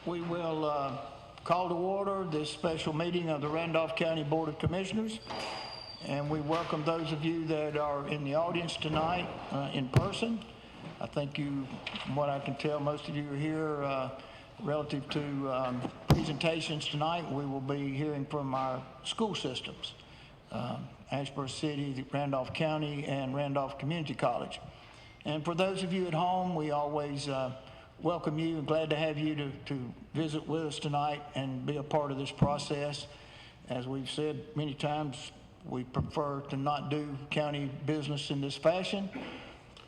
We will call to order this special meeting of the Randolph County Board of Commissioners, and we welcome those of you that are in the audience tonight in person. I think you, from what I can tell, most of you are here relative to presentations tonight. We will be hearing from our school systems, Asheboro City, Randolph County, and Randolph Community College. And for those of you at home, we always welcome you and glad to have you to visit with us tonight and be a part of this process. As we've said many times, we prefer to not do county business in this fashion,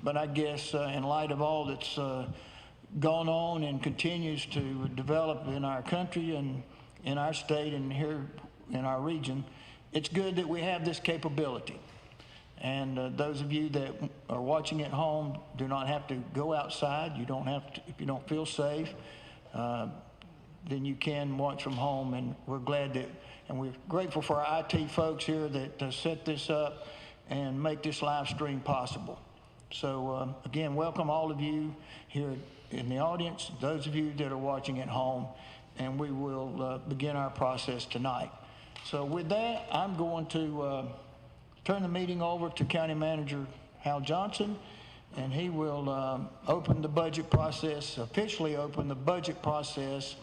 but I guess in light of all that's gone on and continues to develop in our country and in our state and here in our region, it's good that we have this capability. And those of you that are watching at home do not have to go outside. You don't have to, if you don't feel safe, then you can watch from home. And we're glad that, and we're grateful for our IT folks here that set this up and make this live stream possible. So again, welcome all of you here in the audience, those of you that are watching at home, and we will begin our process tonight. So with that, I'm going to turn the meeting over to County Manager Hal Johnson, and he will open the budget process, officially open the budget process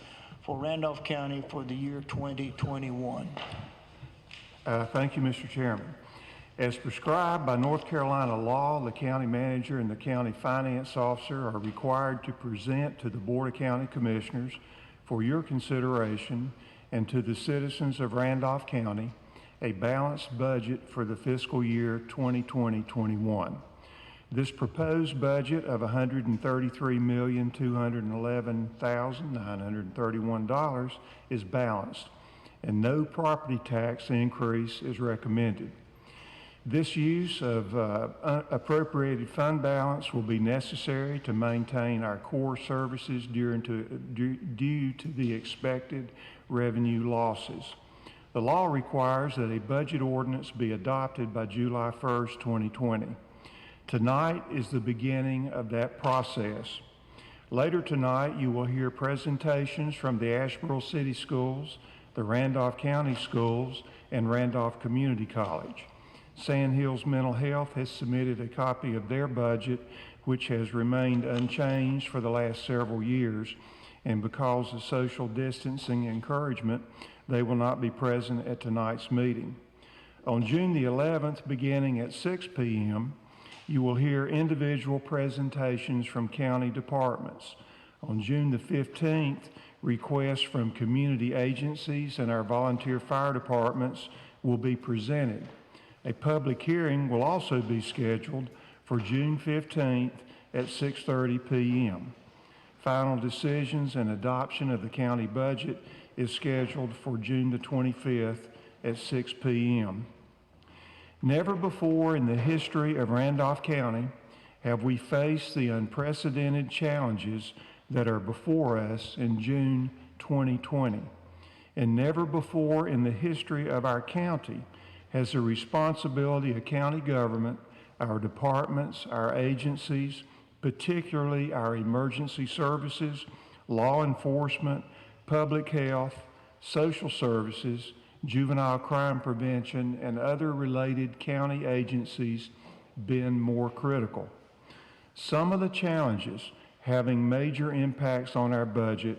for Randolph County for the year 2021. Thank you, Mr. Chairman. As prescribed by North Carolina law, the county manager and the county finance officer are required to present to the Board of County Commissioners for your consideration and to the citizens of Randolph County a balanced budget for the fiscal year 2020-21. This proposed budget of $133,211,931 is balanced, and no property tax increase is recommended. This use of appropriated fund balance will be necessary to maintain our core services due to the expected revenue losses. The law requires that a budget ordinance be adopted by July 1st, 2020. Tonight is the beginning of that process. Later tonight, you will hear presentations from the Asheboro City Schools, the Randolph County Schools, and Randolph Community College. Sandhills Mental Health has submitted a copy of their budget, which has remained unchanged for the last several years, and because of social distancing encouragement, they will not be present at tonight's meeting. On June the 11th, beginning at 6 p.m., you will hear individual presentations from county departments. On June the 15th, requests from community agencies and our volunteer fire departments will be presented. A public hearing will also be scheduled for June 15th at 6:30 p.m. Final decisions and adoption of the county budget is scheduled for June the 25th at 6 p.m. Never before in the history of Randolph County have we faced the unprecedented challenges that are before us in June 2020. And never before in the history of our county has the responsibility of county government, our departments, our agencies, particularly our emergency services, law enforcement, public health, social services, juvenile crime prevention, and other related county agencies been more critical. Some of the challenges having major impacts on our budget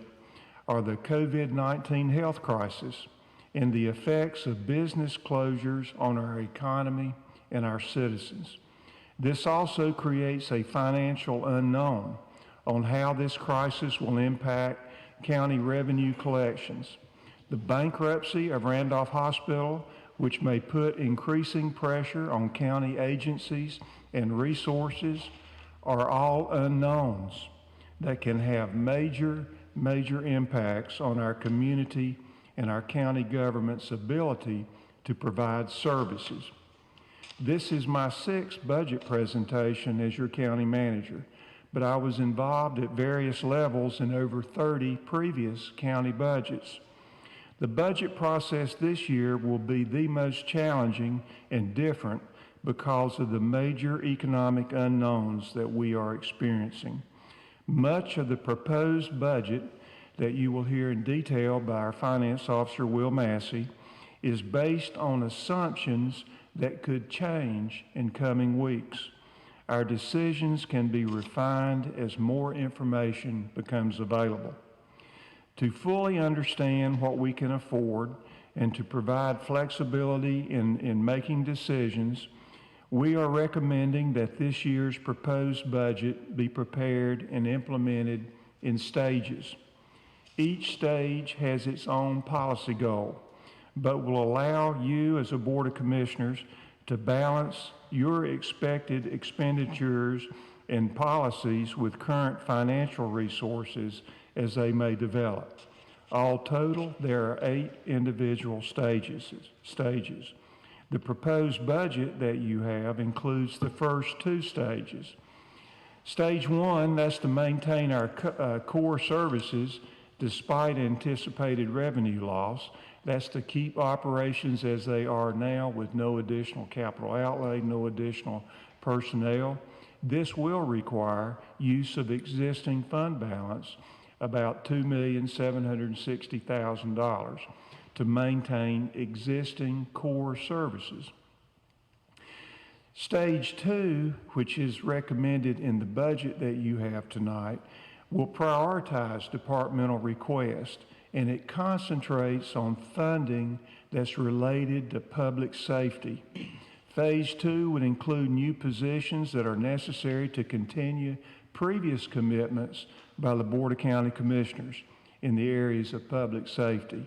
are the COVID-19 health crisis and the effects of business closures on our economy and our citizens. This also creates a financial unknown on how this crisis will impact county revenue collections. The bankruptcy of Randolph Hospital, which may put increasing pressure on county agencies and resources, are all unknowns that can have major impacts on our community and our county government's ability to provide services. This is my 6th budget presentation as your county manager, but I was involved at various levels in over 30 previous county budgets. The budget process this year will be the most challenging and different because of the major economic unknowns that we are experiencing. Much of the proposed budget that you will hear in detail by our Finance Officer, Will Massey, is based on assumptions that could change in coming weeks. Our decisions can be refined as more information becomes available. To fully understand what we can afford and to provide flexibility in making decisions, we are recommending that this year's proposed budget be prepared and implemented in stages. Each stage has its own policy goal, but will allow you as a Board of Commissioners to balance your expected expenditures and policies with current financial resources as they may develop. All total, there are 8 individual stages. The proposed budget that you have includes the first 2 stages. Stage 1, that's to maintain our core services despite anticipated revenue loss. That's to keep operations as they are now with no additional capital outlay, no additional personnel. This will require use of existing fund balance, about $2,760,000, to maintain existing core services. Stage 2, which is recommended in the budget that you have tonight, will prioritize departmental requests, and it concentrates on funding that's related to public safety. Phase 2 would include new positions that are necessary to continue previous commitments by the Board of County Commissioners in the areas of public safety.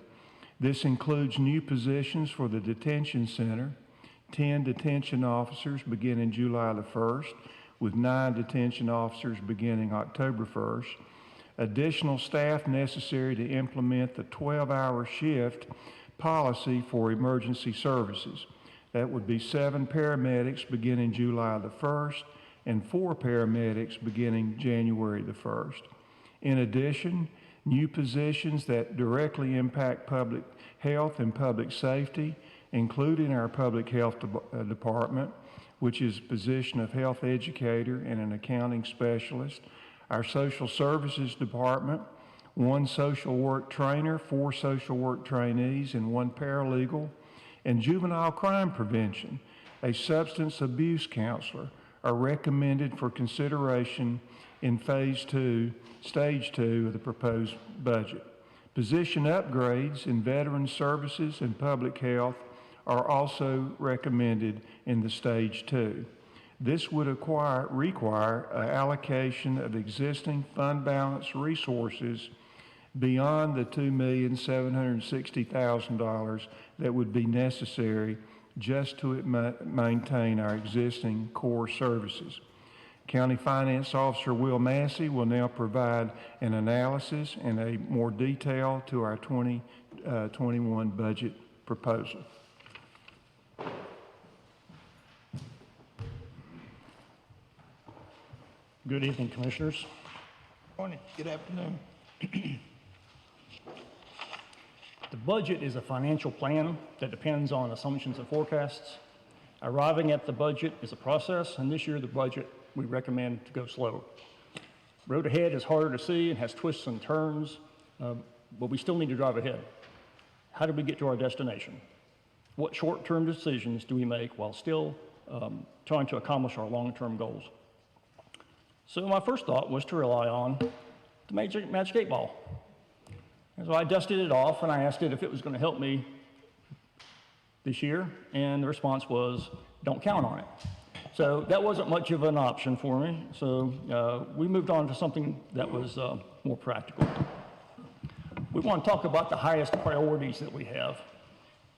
This includes new positions for the Detention Center, 10 detention officers beginning July the 1st, with 9 detention officers beginning October 1st, additional staff necessary to implement the 12-hour shift policy for emergency services. That would be 7 paramedics beginning July the 1st and 4 paramedics beginning January the 1st. In addition, new positions that directly impact public health and public safety, including our public health department, which is a position of health educator and an accounting specialist, our social services department, 1 social work trainer, 4 social work trainees, and 1 paralegal, and juvenile crime prevention, a substance abuse counselor, are recommended for consideration in Phase 2, Stage 2 of the proposed budget. Position upgrades in veteran services and public health are also recommended in the Stage 2. This would require allocation of existing fund balance resources beyond the $2,760,000 that would be necessary just to maintain our existing core services. County Finance Officer Will Massey will now provide an analysis and a more detail to our 2021 budget proposal. Good evening, Commissioners. Morning. Good afternoon. The budget is a financial plan that depends on assumptions and forecasts. Arriving at the budget is a process, and this year the budget we recommend to go slow. Road ahead is harder to see and has twists and turns, but we still need to drive ahead. How do we get to our destination? What short-term decisions do we make while still trying to accomplish our long-term goals? So my first thought was to rely on the Magic 8 Ball. And so I dusted it off and I asked it if it was going to help me this year, and the response was, don't count on it. So that wasn't much of an option for me, so we moved on to something that was more practical. We want to talk about the highest priorities that we have,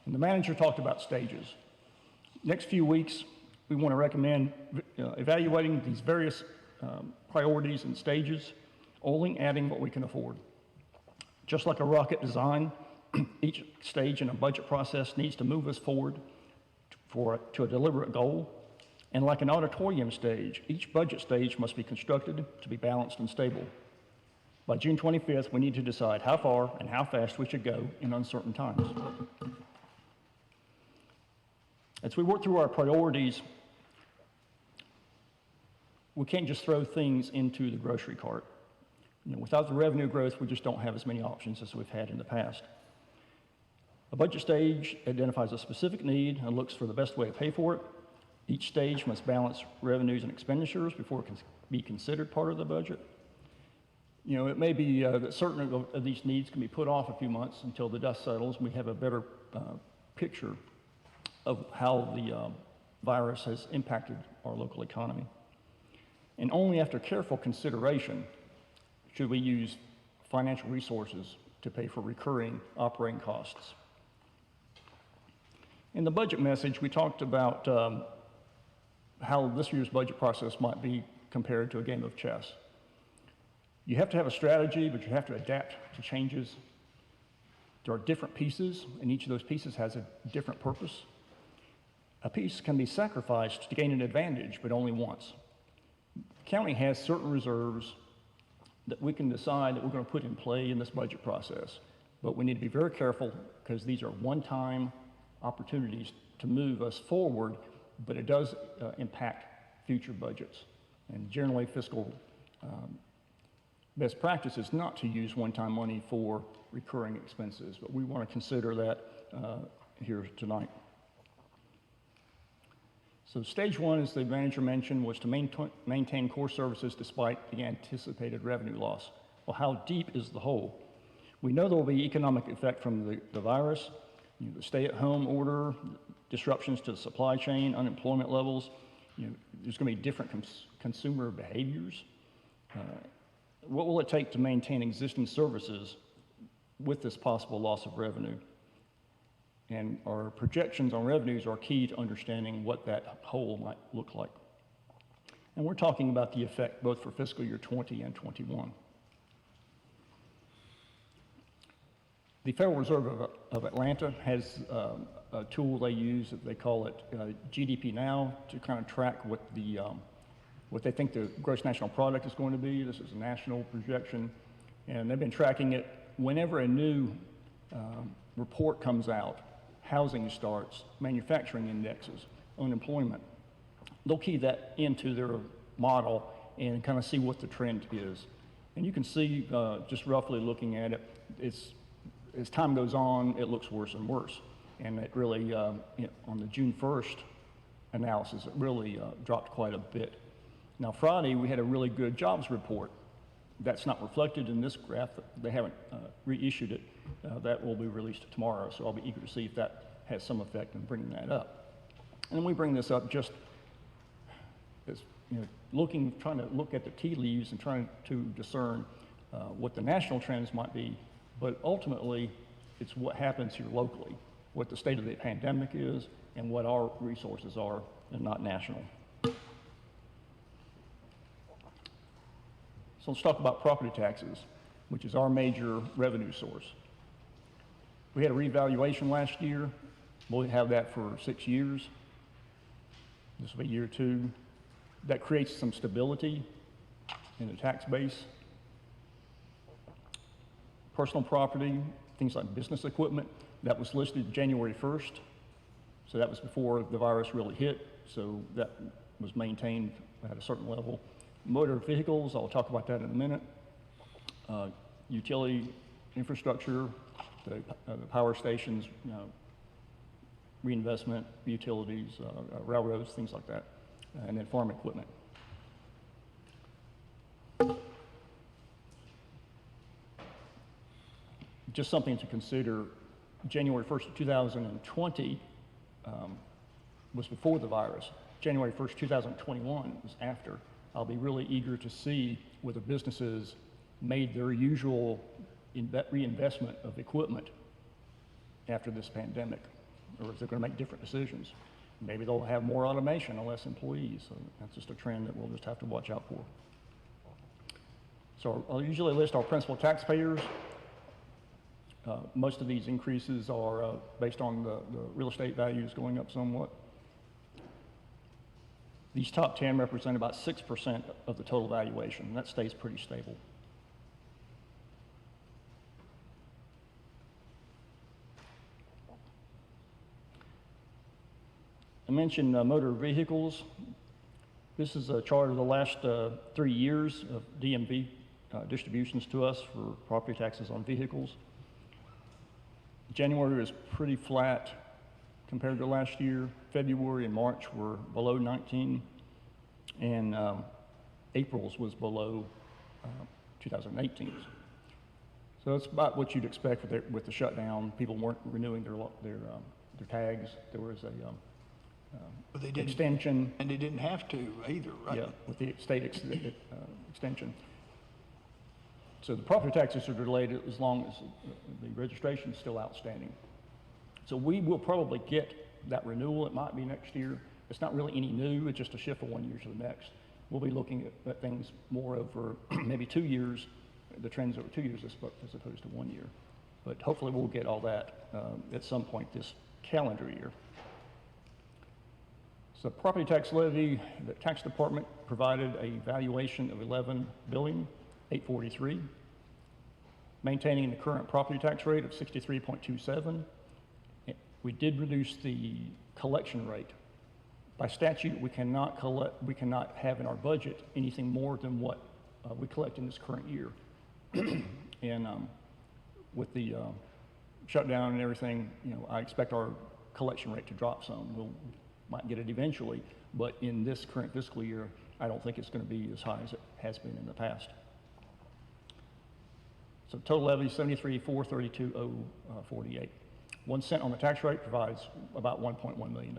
and the manager talked about stages. Next few weeks, we want to recommend evaluating these various priorities and stages, only adding what we can afford. Just like a rocket design, each stage in a budget process needs to move us forward to a deliberate goal. And like an auditorium stage, each budget stage must be constructed to be balanced and stable. By June 25th, we need to decide how far and how fast we should go in uncertain times. As we work through our priorities, we can't just throw things into the grocery cart. Without the revenue growth, we just don't have as many options as we've had in the past. A budget stage identifies a specific need and looks for the best way to pay for it. Each stage must balance revenues and expenditures before it can be considered part of the budget. It may be that certain of these needs can be put off a few months until the dust settles and we have a better picture of how the virus has impacted our local economy. And only after careful consideration should we use financial resources to pay for recurring operating costs. In the budget message, we talked about how this year's budget process might be compared to a game of chess. You have to have a strategy, but you have to adapt to changes. There are different pieces, and each of those pieces has a different purpose. A piece can be sacrificed to gain an advantage, but only once. The county has certain reserves that we can decide that we're going to put in play in this budget process, but we need to be very careful because these are one-time opportunities to move us forward, but it does impact future budgets. And generally, fiscal best practice is not to use one-time money for recurring expenses, but we want to consider that here tonight. So stage one, as the manager mentioned, was to maintain core services despite the anticipated revenue loss. Well, how deep is the hole? We know there will be economic effect from the virus, the stay-at-home order, disruptions to the supply chain, unemployment levels. There's going to be different consumer behaviors. What will it take to maintain existing services with this possible loss of revenue? And our projections on revenues are key to understanding what that hole might look like. And we're talking about the effect both for fiscal year 20 and 21. The Federal Reserve of Atlanta has a tool they use, they call it GDP Now, to kind of track what they think the gross national product is going to be. This is a national projection, and they've been tracking it. Whenever a new report comes out, housing starts, manufacturing indexes, unemployment, they'll key that into their model and kind of see what the trend is. And you can see, just roughly looking at it, as time goes on, it looks worse and worse. And it really, on the June 1st analysis, it really dropped quite a bit. Now, Friday, we had a really good jobs report. That's not reflected in this graph. They haven't reissued it. That will be released tomorrow, so I'll be eager to see if that has some effect in bringing that up. And we bring this up just as, trying to look at the tea leaves and trying to discern what the national trends might be, but ultimately, it's what happens here locally, what the state of the pandemic is, and what our resources are, and not national. So let's talk about property taxes, which is our major revenue source. We had a revaluation last year. We'll have that for 6 years. This will be year 2. That creates some stability in the tax base. Personal property, things like business equipment, that was listed January 1st. So that was before the virus really hit. So that was maintained at a certain level. Motor vehicles, I'll talk about that in a minute. Utility infrastructure, the power stations, reinvestment, utilities, railroads, things like that, and then farm equipment. Just something to consider, January 1st of 2020 was before the virus. January 1st, 2021 was after. I'll be really eager to see whether businesses made their usual reinvestment of equipment after this pandemic, or if they're going to make different decisions. Maybe they'll have more automation and less employees. So that's just a trend that we'll just have to watch out for. So I'll usually list our principal taxpayers. Most of these increases are based on the real estate values going up somewhat. These top 10 represent about 6% of the total valuation. That stays pretty stable. I mentioned motor vehicles. This is a chart of the last 3 years of DMV distributions to us for property taxes on vehicles. January was pretty flat compared to last year. February and March were below 19, and April's was below 2018. So it's about what you'd expect with the shutdown. People weren't renewing their tags. There was a But they didn't, extension. and they didn't have to either, right? Yeah, with the state extension. So the property taxes are delayed as long as the registration is still outstanding. So we will probably get that renewal. It might be next year. It's not really any new. It's just a shift from 1 year to the next. We'll be looking at things more over maybe 2 years, the trends over 2 years as opposed to 1 year. But hopefully we'll get all that at some point this calendar year. So property tax levy, the tax department provided a valuation of $11,843,000, maintaining the current property tax rate of 63.27. We did reduce the collection rate. By statute, we cannot have in our budget anything more than what we collect in this current year. And with the shutdown and everything, I expect our collection rate to drop some. We'll might get it eventually, but in this current fiscal year, I don't think it's going to be as high as it has been in the past. So total levy, $73,432,048. 1 cent on the tax rate provides about $1.1 million.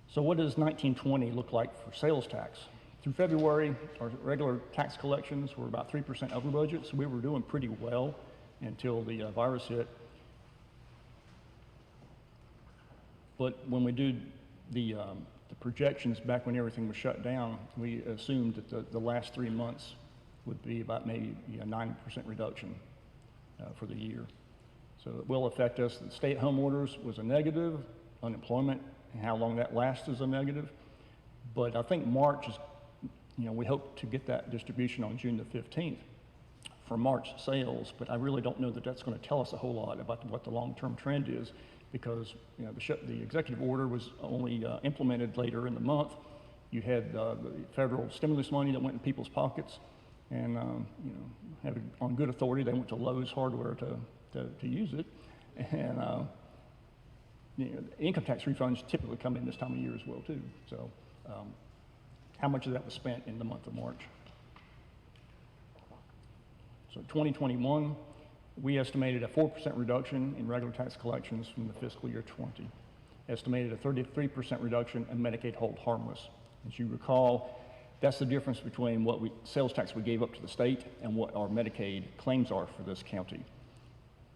So what does 1920 look like for sales tax? Through February, our regular tax collections were about 3% over budget, so we were doing pretty well until the virus hit. But when we did the projections back when everything was shut down, we assumed that the last 3 months would be about maybe a 9% reduction for the year. So it will affect us. The stay-at-home orders was a negative, unemployment, and how long that lasts is a negative. But I think March is, we hope to get that distribution on June the 15th for March sales, but I really don't know that that's going to tell us a whole lot about what the long-term trend is, because the executive order was only implemented later in the month. You had the federal stimulus money that went in people's pockets, and on good authority, they went to Lowe's Hardware to use it. And income tax refunds typically come in this time of year as well too. So how much of that was spent in the month of March? So 2021. We estimated a 4% reduction in regular tax collections from the fiscal year 20. Estimated a 33% reduction in Medicaid hold harmless. As you recall, that's the difference between what sales tax we gave up to the state and what our Medicaid claims are for this county.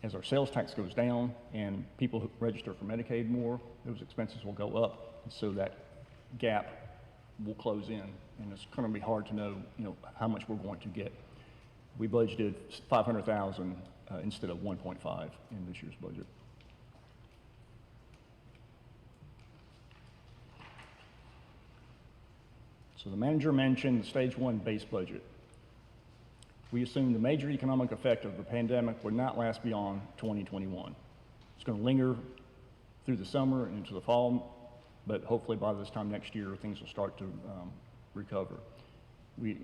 As our sales tax goes down and people who register for Medicaid more, those expenses will go up, and so that gap will close in, and it's going to be hard to know, how much we're going to get. We budgeted $500,000 instead of 1.5 in this year's budget. So the manager mentioned the stage 1 base budget. We assumed the major economic effect of the pandemic would not last beyond 2021. It's going to linger through the summer and into the fall, but hopefully by this time next year, things will start to recover. We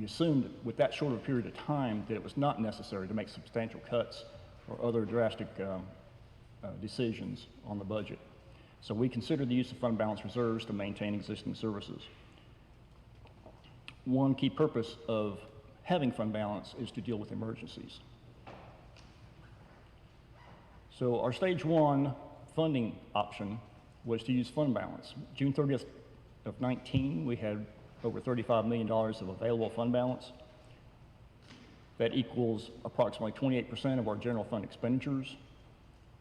assumed with that short of a period of time that it was not necessary to make substantial cuts or other drastic decisions on the budget. So we considered the use of fund balance reserves to maintain existing services. One key purpose of having fund balance is to deal with emergencies. So our stage 1 funding option was to use fund balance. June 30th of 19, we had over $35 million of available fund balance. That equals approximately 28% of our general fund expenditures.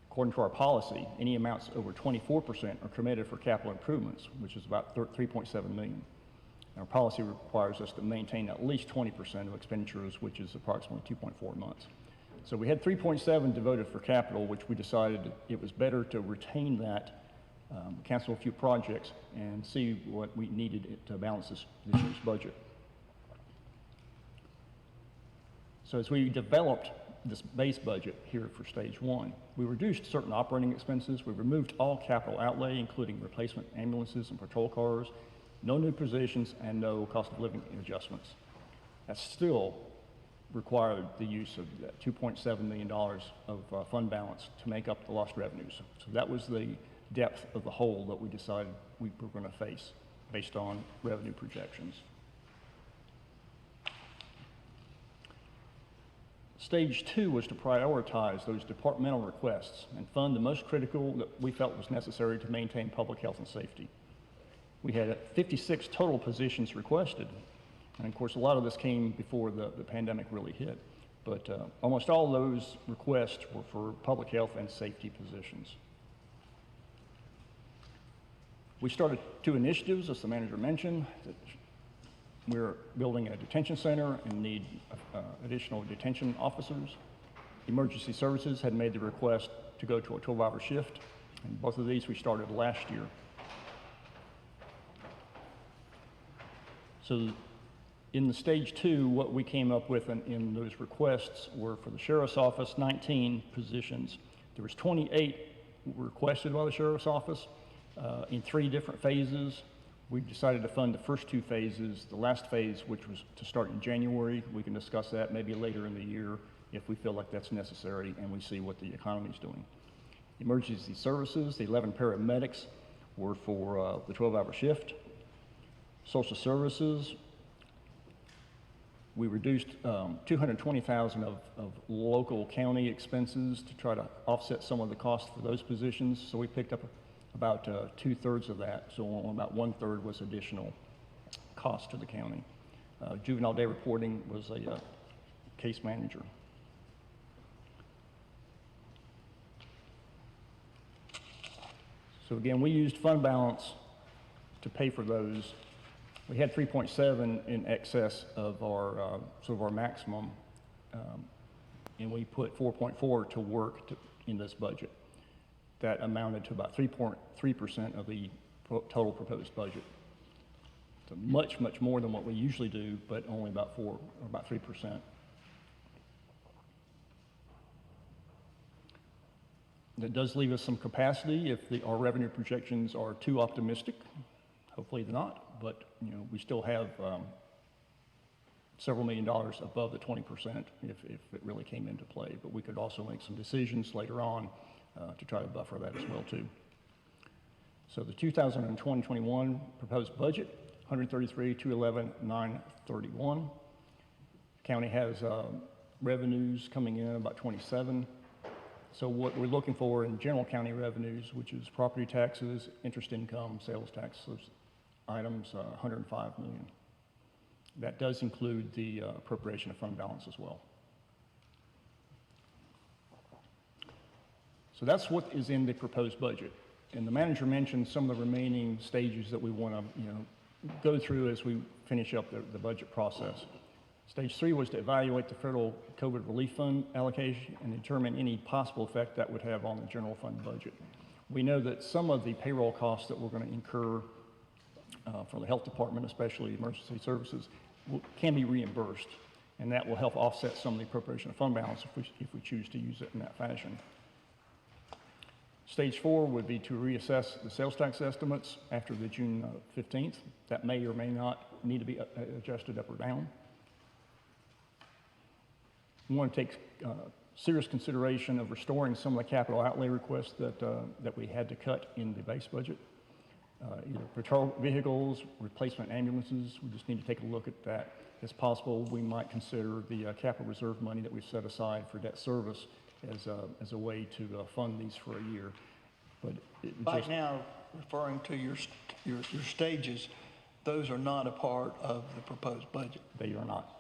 According to our policy, any amounts over 24% are committed for capital improvements, which is about $3.7 million. Our policy requires us to maintain at least 20% of expenditures, which is approximately 2.4 months. So we had 3.7 devoted for capital, which we decided it was better to retain that, cancel a few projects, and see what we needed to balance this year's budget. So as we developed this base budget here for stage 1, we reduced certain operating expenses. We removed all capital outlay, including replacement ambulances and patrol cars, no new positions, and no cost of living adjustments. That still required the use of that $2.7 million of fund balance to make up the lost revenues. So that was the depth of the hole that we decided we were going to face based on revenue projections. Stage 2 was to prioritize those departmental requests and fund the most critical that we felt was necessary to maintain public health and safety. We had 56 total positions requested, and of course a lot of this came before the pandemic really hit, but almost all those requests were for public health and safety positions. We started 2 initiatives, as the manager mentioned. We're building a detention center and need additional detention officers. Emergency Services had made the request to go to a 12-hour shift, and both of these we started last year. So in the stage 2, what we came up with in those requests were for the Sheriff's Office, 19 positions. There was 28 requested by the Sheriff's Office in 3 different phases. We decided to fund the first 2 phases. The last phase, which was to start in January, we can discuss that maybe later in the year if we feel like that's necessary and we see what the economy is doing. Emergency Services, the 11 paramedics were for the 12-hour shift. Social Services, we reduced $220,000 of local county expenses to try to offset some of the costs for those positions. So we picked up about 2/3 of that, so about 1/3 was additional cost to the county. Juvenile day reporting was a case manager. So again, we used fund balance to pay for those. We had 3.7 in excess of our sort of our maximum, and we put 4.4 to work in this budget. That amounted to about 3.3% of the total proposed budget. So much, much more than what we usually do, but only about 3%. That does leave us some capacity if our revenue projections are too optimistic. Hopefully they're not, but we still have several $1 million above the 20% if it really came into play. But we could also make some decisions later on to try to buffer that as well too. So the 2020-21 proposed budget, $133,211,931. County has revenues coming in about 27. So what we're looking for in general county revenues, which is property taxes, interest income, sales tax, those items, $105 million. That does include the appropriation of fund balance as well. So that's what is in the proposed budget. And the manager mentioned some of the remaining stages that we want to go through as we finish up the budget process. Stage 3 was to evaluate the federal COVID relief fund allocation and determine any possible effect that would have on the general fund budget. We know that some of the payroll costs that we're going to incur for the health department, especially emergency services, can be reimbursed, and that will help offset some of the appropriation of fund balance if we choose to use it in that fashion. Stage 4 would be to reassess the sales tax estimates after the June 15th. That may or may not need to be adjusted up or down. We want to take serious consideration of restoring some of the capital outlay requests that we had to cut in the base budget. Either patrol vehicles, replacement ambulances, we just need to take a look at that. As possible, we might consider the capital reserve money that we've set aside for debt service as a way to fund these for a year. But Right now, referring to your stages, those are not a part of the proposed budget. They are not.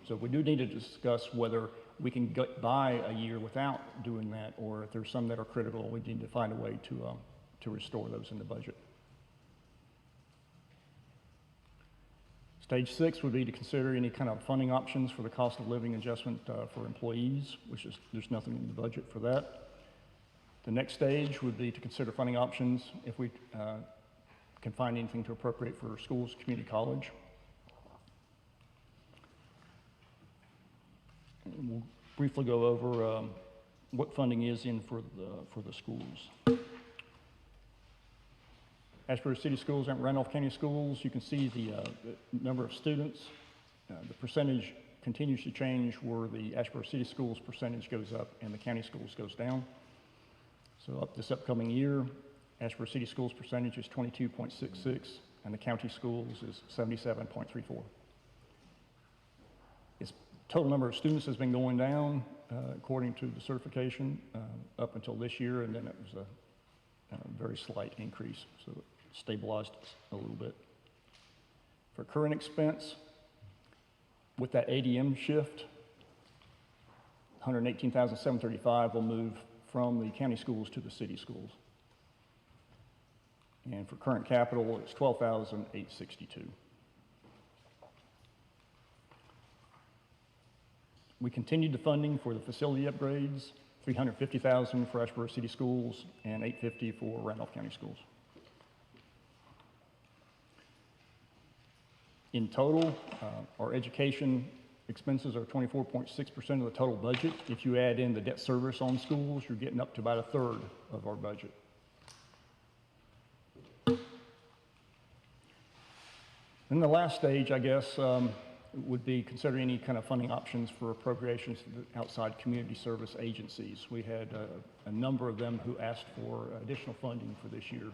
So we do need to discuss whether we can get by a year without doing that, or if there's some that are critical, we need to find a way to restore those in the budget. Stage 6 would be to consider any kind of funding options for the cost of living adjustment for employees, which is, there's nothing in the budget for that. The next stage would be to consider funding options if we can find anything to appropriate for schools, community college. And we'll briefly go over what funding is in for the schools. Asheboro City Schools and Randolph County Schools, you can see the number of students. The percentage continues to change where the Asheboro City Schools percentage goes up and the county schools goes down. So this upcoming year, Asheboro City Schools percentage is 22.66 and the county schools is 77.34. Its total number of students has been going down according to the certification up until this year, and then it was a very slight increase, so it stabilized a little bit. For current expense, with that ADM shift, $118,735 will move from the county schools to the city schools. And for current capital, it's $12,862. We continued the funding for the facility upgrades, $350,000 for Asheboro City Schools and $850 for Randolph County Schools. In total, our education expenses are 24.6% of the total budget. If you add in the debt service on schools, you're getting up to about a third of our budget. Then the last stage, I guess, would be consider any kind of funding options for appropriations to the outside community service agencies. We had a number of them who asked for additional funding for this year.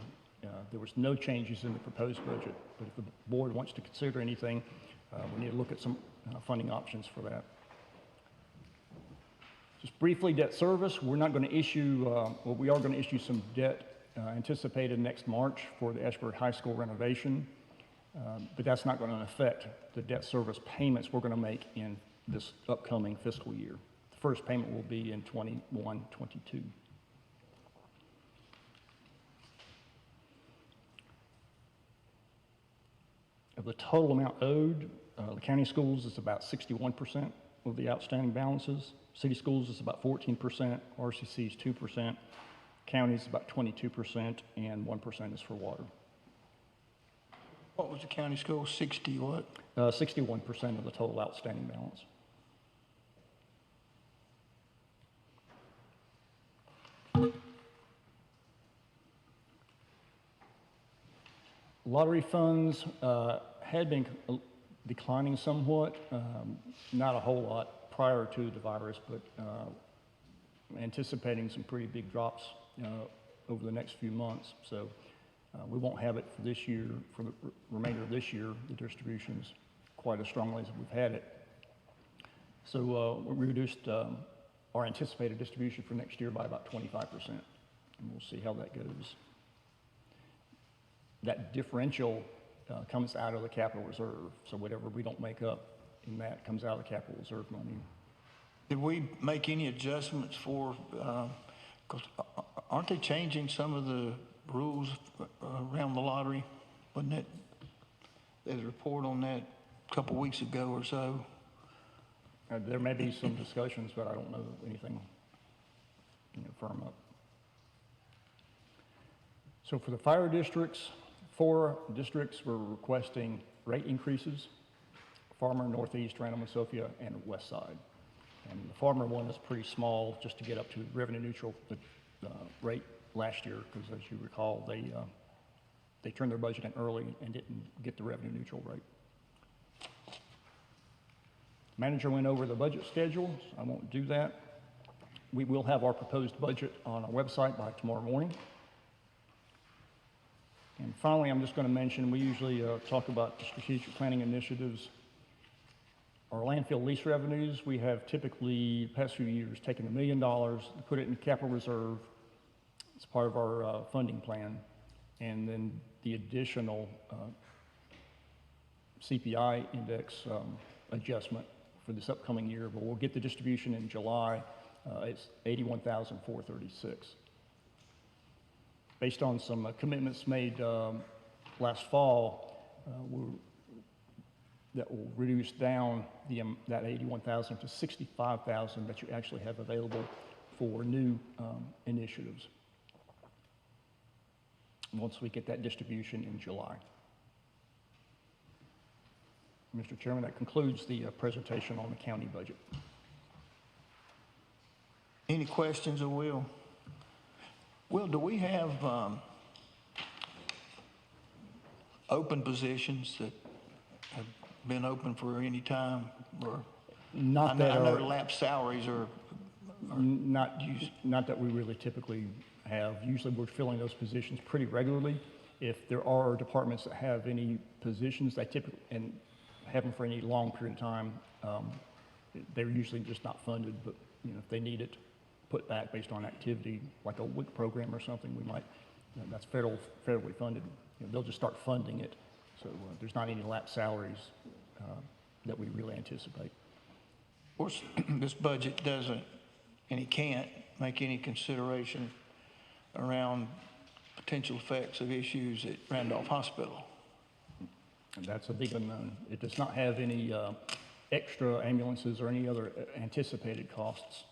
There was no changes in the proposed budget, but if the board wants to consider anything, we need to look at some funding options for that. Just briefly, debt service, we're not going to issue, well, we are going to issue some debt anticipated next March for the Asheboro High School renovation. But that's not going to affect the debt service payments we're going to make in this upcoming fiscal year. The first payment will be in 21-22. Of the total amount owed, the county schools is about 61% of the outstanding balances. City schools is about 14%, RCC is 2%, county is about 22%, and 1% is for water. What was the county school, 60 what? 61% of the total outstanding balance. Lottery funds had been declining somewhat, not a whole lot prior to the virus, but anticipating some pretty big drops over the next few months. So we won't have it for this year, for the remainder of this year, the distributions quite as strongly as we've had it. So we reduced our anticipated distribution for next year by about 25%, and we'll see how that goes. That differential comes out of the capital reserve, so whatever we don't make up in that comes out of the capital reserve money. Did we make any adjustments for, because aren't they changing some of the rules around the lottery? Wasn't it, there's a report on that a couple weeks ago or so? There may be some discussions, but I don't know anything firm up. So for the fire districts, 4 districts were requesting rate increases: Farmer, Northeast, Randolph, Sophia, and West Side. And the Farmer one is pretty small, just to get up to revenue neutral rate last year, because as you recall, they turned their budget in early and didn't get the revenue neutral rate. Manager went over the budget schedule, so I won't do that. We will have our proposed budget on our website by tomorrow morning. And finally, I'm just going to mention, we usually talk about the strategic planning initiatives. Our landfill lease revenues, we have typically, the past few years, taken $1 million, put it in capital reserve. It's part of our funding plan. And then the additional CPI index adjustment for this upcoming year, but we'll get the distribution in July. It's $81,436. Based on some commitments made last fall, that will reduce down that $81,000 to $65,000 that you actually have available for new initiatives once we get that distribution in July. Mr. Chairman, that concludes the presentation on the county budget. Any questions of Will? Will, do we have open positions that have been open for any time? Or Not I that know are, lapsed salaries are, not that we really typically have. Usually we're filling those positions pretty regularly. If there are departments that have any positions, they typically, and have them for any long period of time, they're usually just not funded, but if they need it put back based on activity, like a WIC program or something, we might, that's federally funded. They'll just start funding it. So there's not any lapsed salaries that we really anticipate. of course, this budget doesn't, and it can't make any consideration around potential effects of issues at Randolph Hospital. And that's a big unknown. It does not have any extra ambulances or any other anticipated costs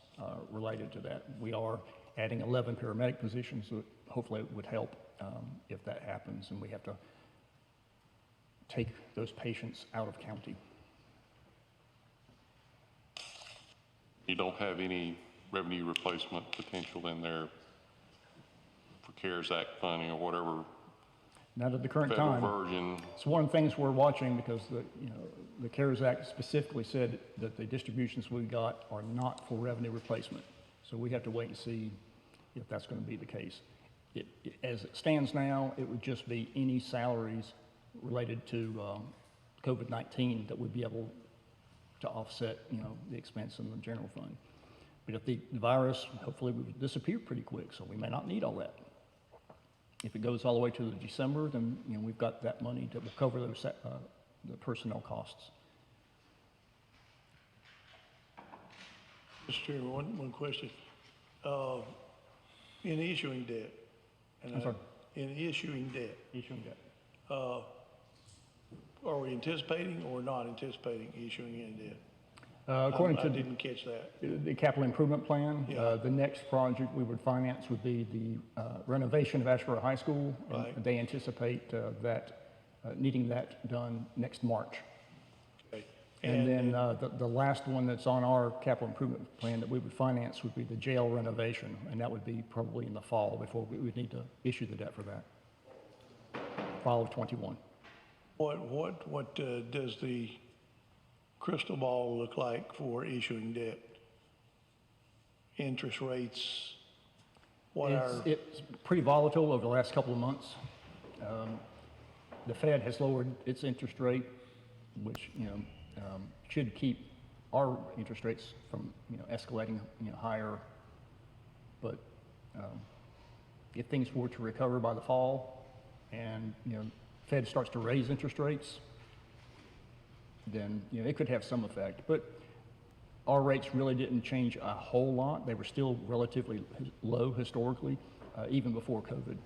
related to that. We are adding 11 paramedic positions, so hopefully it would help if that happens and we have to take those patients out of county. You don't have any revenue replacement potential in there for CARES Act funding or whatever Not at the current federal time. version? It's one of the things we're watching because the CARES Act specifically said that the distributions we got are not for revenue replacement. So we have to wait and see if that's going to be the case. As it stands now, it would just be any salaries related to COVID-19 that would be able to offset, the expense in the general fund. But if the virus hopefully would disappear pretty quick, so we may not need all that. If it goes all the way to December, then we've got that money that will cover those the personnel costs. Mr. Chairman, one question. In issuing debt. I'm sorry? In issuing debt, Issuing debt. are we anticipating or not anticipating issuing any debt? According I to didn't catch that. the capital improvement plan, Yeah. the next project we would finance would be the renovation of Asheboro High School. And Right. they anticipate needing that done next March. Okay. And then the last one that's on our capital improvement plan that we would finance would be the jail renovation, and that would be probably in the fall before we would need to issue the debt for that. Fall of '21. What does the crystal ball look like for issuing debt? Interest rates? It's pretty volatile over the last couple of months. The Fed has lowered its interest rate, which should keep our interest rates from escalating higher. But if things were to recover by the fall, and Fed starts to raise interest rates, then it could have some effect. But our rates really didn't change a whole lot. They were still relatively low historically, even before COVID.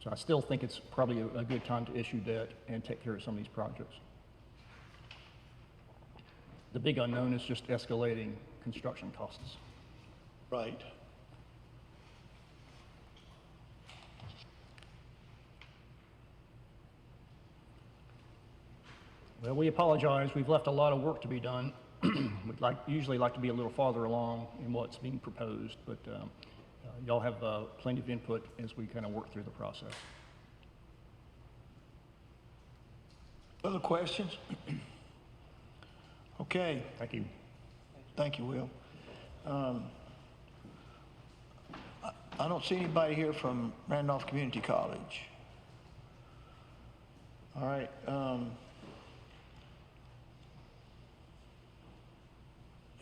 So I still think it's probably a good time to issue debt and take care of some of these projects. The big unknown is just escalating construction costs. Right. Well, we apologize. We've left a lot of work to be done. We'd usually like to be a little farther along in what's being proposed, but y'all have plenty of input as we kind of work through the process. Other questions? Okay, Thank you. thank you, Will. I don't see anybody here from Randolph Community College. All right.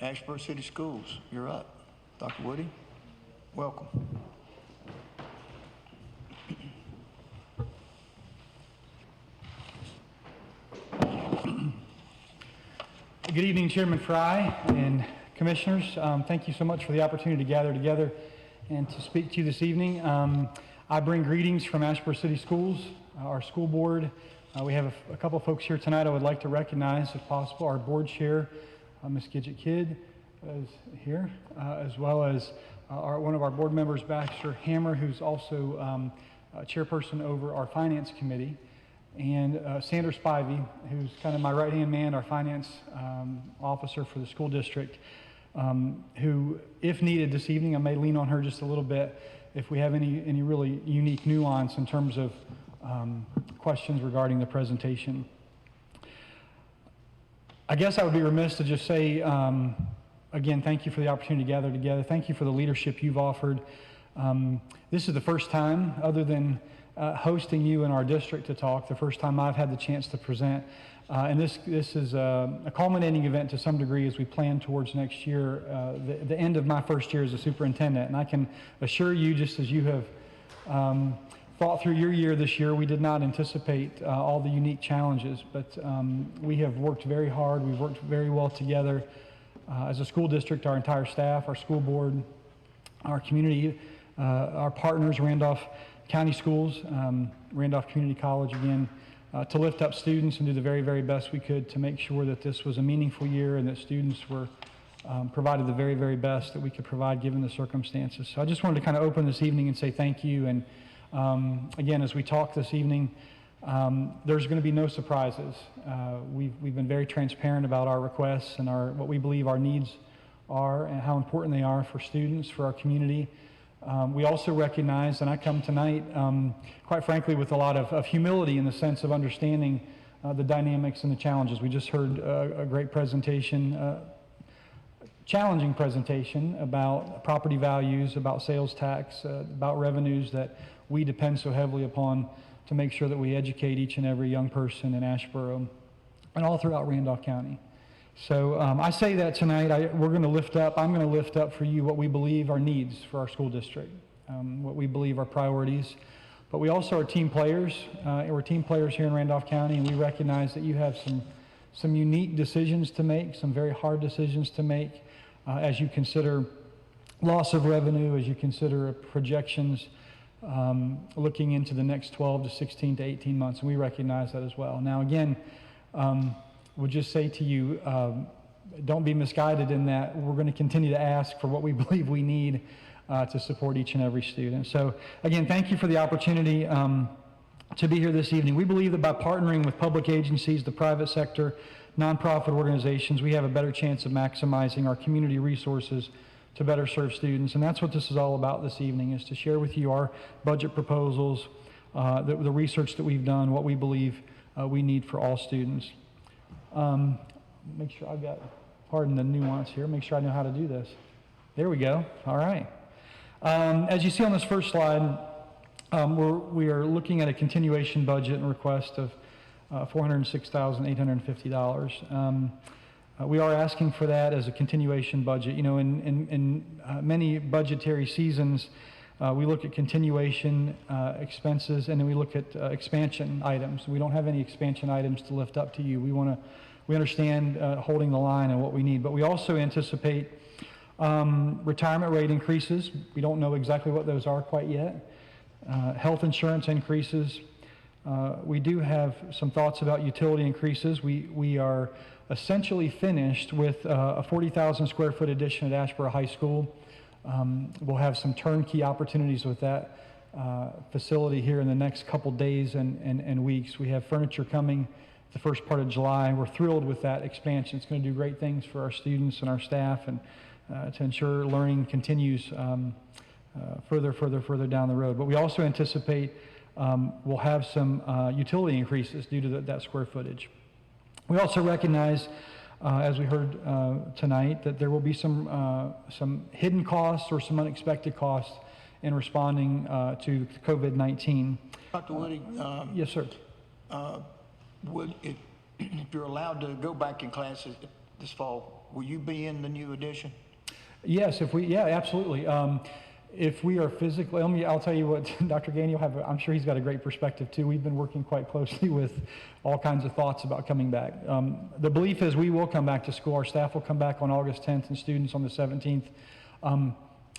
Asheboro City Schools, you're up. Dr. Woody, welcome. Good evening, Chairman Fry and Commissioners. Thank you so much for the opportunity to gather together and to speak to you this evening. I bring greetings from Asheboro City Schools, our school board. We have a couple of folks here tonight I would like to recognize, if possible. Our board chair, Ms. Gidget Kidd, is here, as well as one of our board members, Baxter Hammer, who's also chairperson over our finance committee, and Sandra Spivey, who's kind of my right-hand man, our finance officer for the school district, who, if needed this evening, I may lean on her just a little bit if we have any really unique nuance in terms of questions regarding the presentation. I guess I would be remiss to just say, again, thank you for the opportunity to gather together. Thank you for the leadership you've offered. This is the first time, other than hosting you in our district to talk, the first time I've had the chance to present. And this is a culminating event to some degree as we plan towards next year, the end of my first year as a superintendent. And I can assure you, just as you have thought through your year this year, we did not anticipate all the unique challenges, but we have worked very hard. We've worked very well together as a school district, our entire staff, our school board, our community, our partners, Randolph County Schools, Randolph Community College again, to lift up students and do the very, very best we could to make sure that this was a meaningful year and that students were provided the very, very best that we could provide given the circumstances. So I just wanted to kind of open this evening and say thank you. And again, as we talk this evening, there's going to be no surprises. We've been very transparent about our requests and what we believe our needs are and how important they are for students, for our community. We also recognize, and I come tonight, quite frankly, with a lot of humility in the sense of understanding the dynamics and the challenges. We just heard a great presentation, challenging presentation about property values, about sales tax, about revenues that we depend so heavily upon to make sure that we educate each and every young person in Asheboro and all throughout Randolph County. So I say that tonight, I'm going to lift up for you what we believe are needs for our school district, what we believe are priorities. But we also are team players. We're team players here in Randolph County, and we recognize that you have some unique decisions to make, some very hard decisions to make as you consider loss of revenue, as you consider projections looking into the next 12 to 16 to 18 months, and we recognize that as well. Now again, would just say to you, don't be misguided in that we're going to continue to ask for what we believe we need to support each and every student. So again, thank you for the opportunity to be here this evening. We believe that by partnering with public agencies, the private sector, nonprofit organizations, we have a better chance of maximizing our community resources to better serve students. And that's what this is all about this evening, is to share with you our budget proposals, the research that we've done, what we believe we need for all students. Make sure I've got, pardon the nuance here, make sure I know how to do this. There we go. All right. As you see on this first slide, we are looking at a continuation budget and request of $406,850. We are asking for that as a continuation budget. You know, in many budgetary seasons, we look at continuation expenses, and then we look at expansion items. We don't have any expansion items to lift up to you. We understand holding the line and what we need, but we also anticipate retirement rate increases. We don't know exactly what those are quite yet. Health insurance increases. We do have some thoughts about utility increases. We are essentially finished with a 40,000 square foot addition at Asheboro High School. We'll have some turnkey opportunities with that facility here in the next couple days and weeks. We have furniture coming the first part of July. We're thrilled with that expansion. It's going to do great things for our students and our staff, and to ensure learning continues further down the road. But we also anticipate we'll have some utility increases due to that square footage. We also recognize, as we heard tonight, that there will be some hidden costs or some unexpected costs in responding to COVID-19. Dr. Woody, Yes, sir. if you're allowed to go back in classes this fall, will you be in the new edition? Yes, absolutely. If we are physically, I'll tell you what, Dr. Gainey, I'm sure he's got a great perspective too. We've been working quite closely with all kinds of thoughts about coming back. The belief is we will come back to school. Our staff will come back on August 10th and students on the 17th.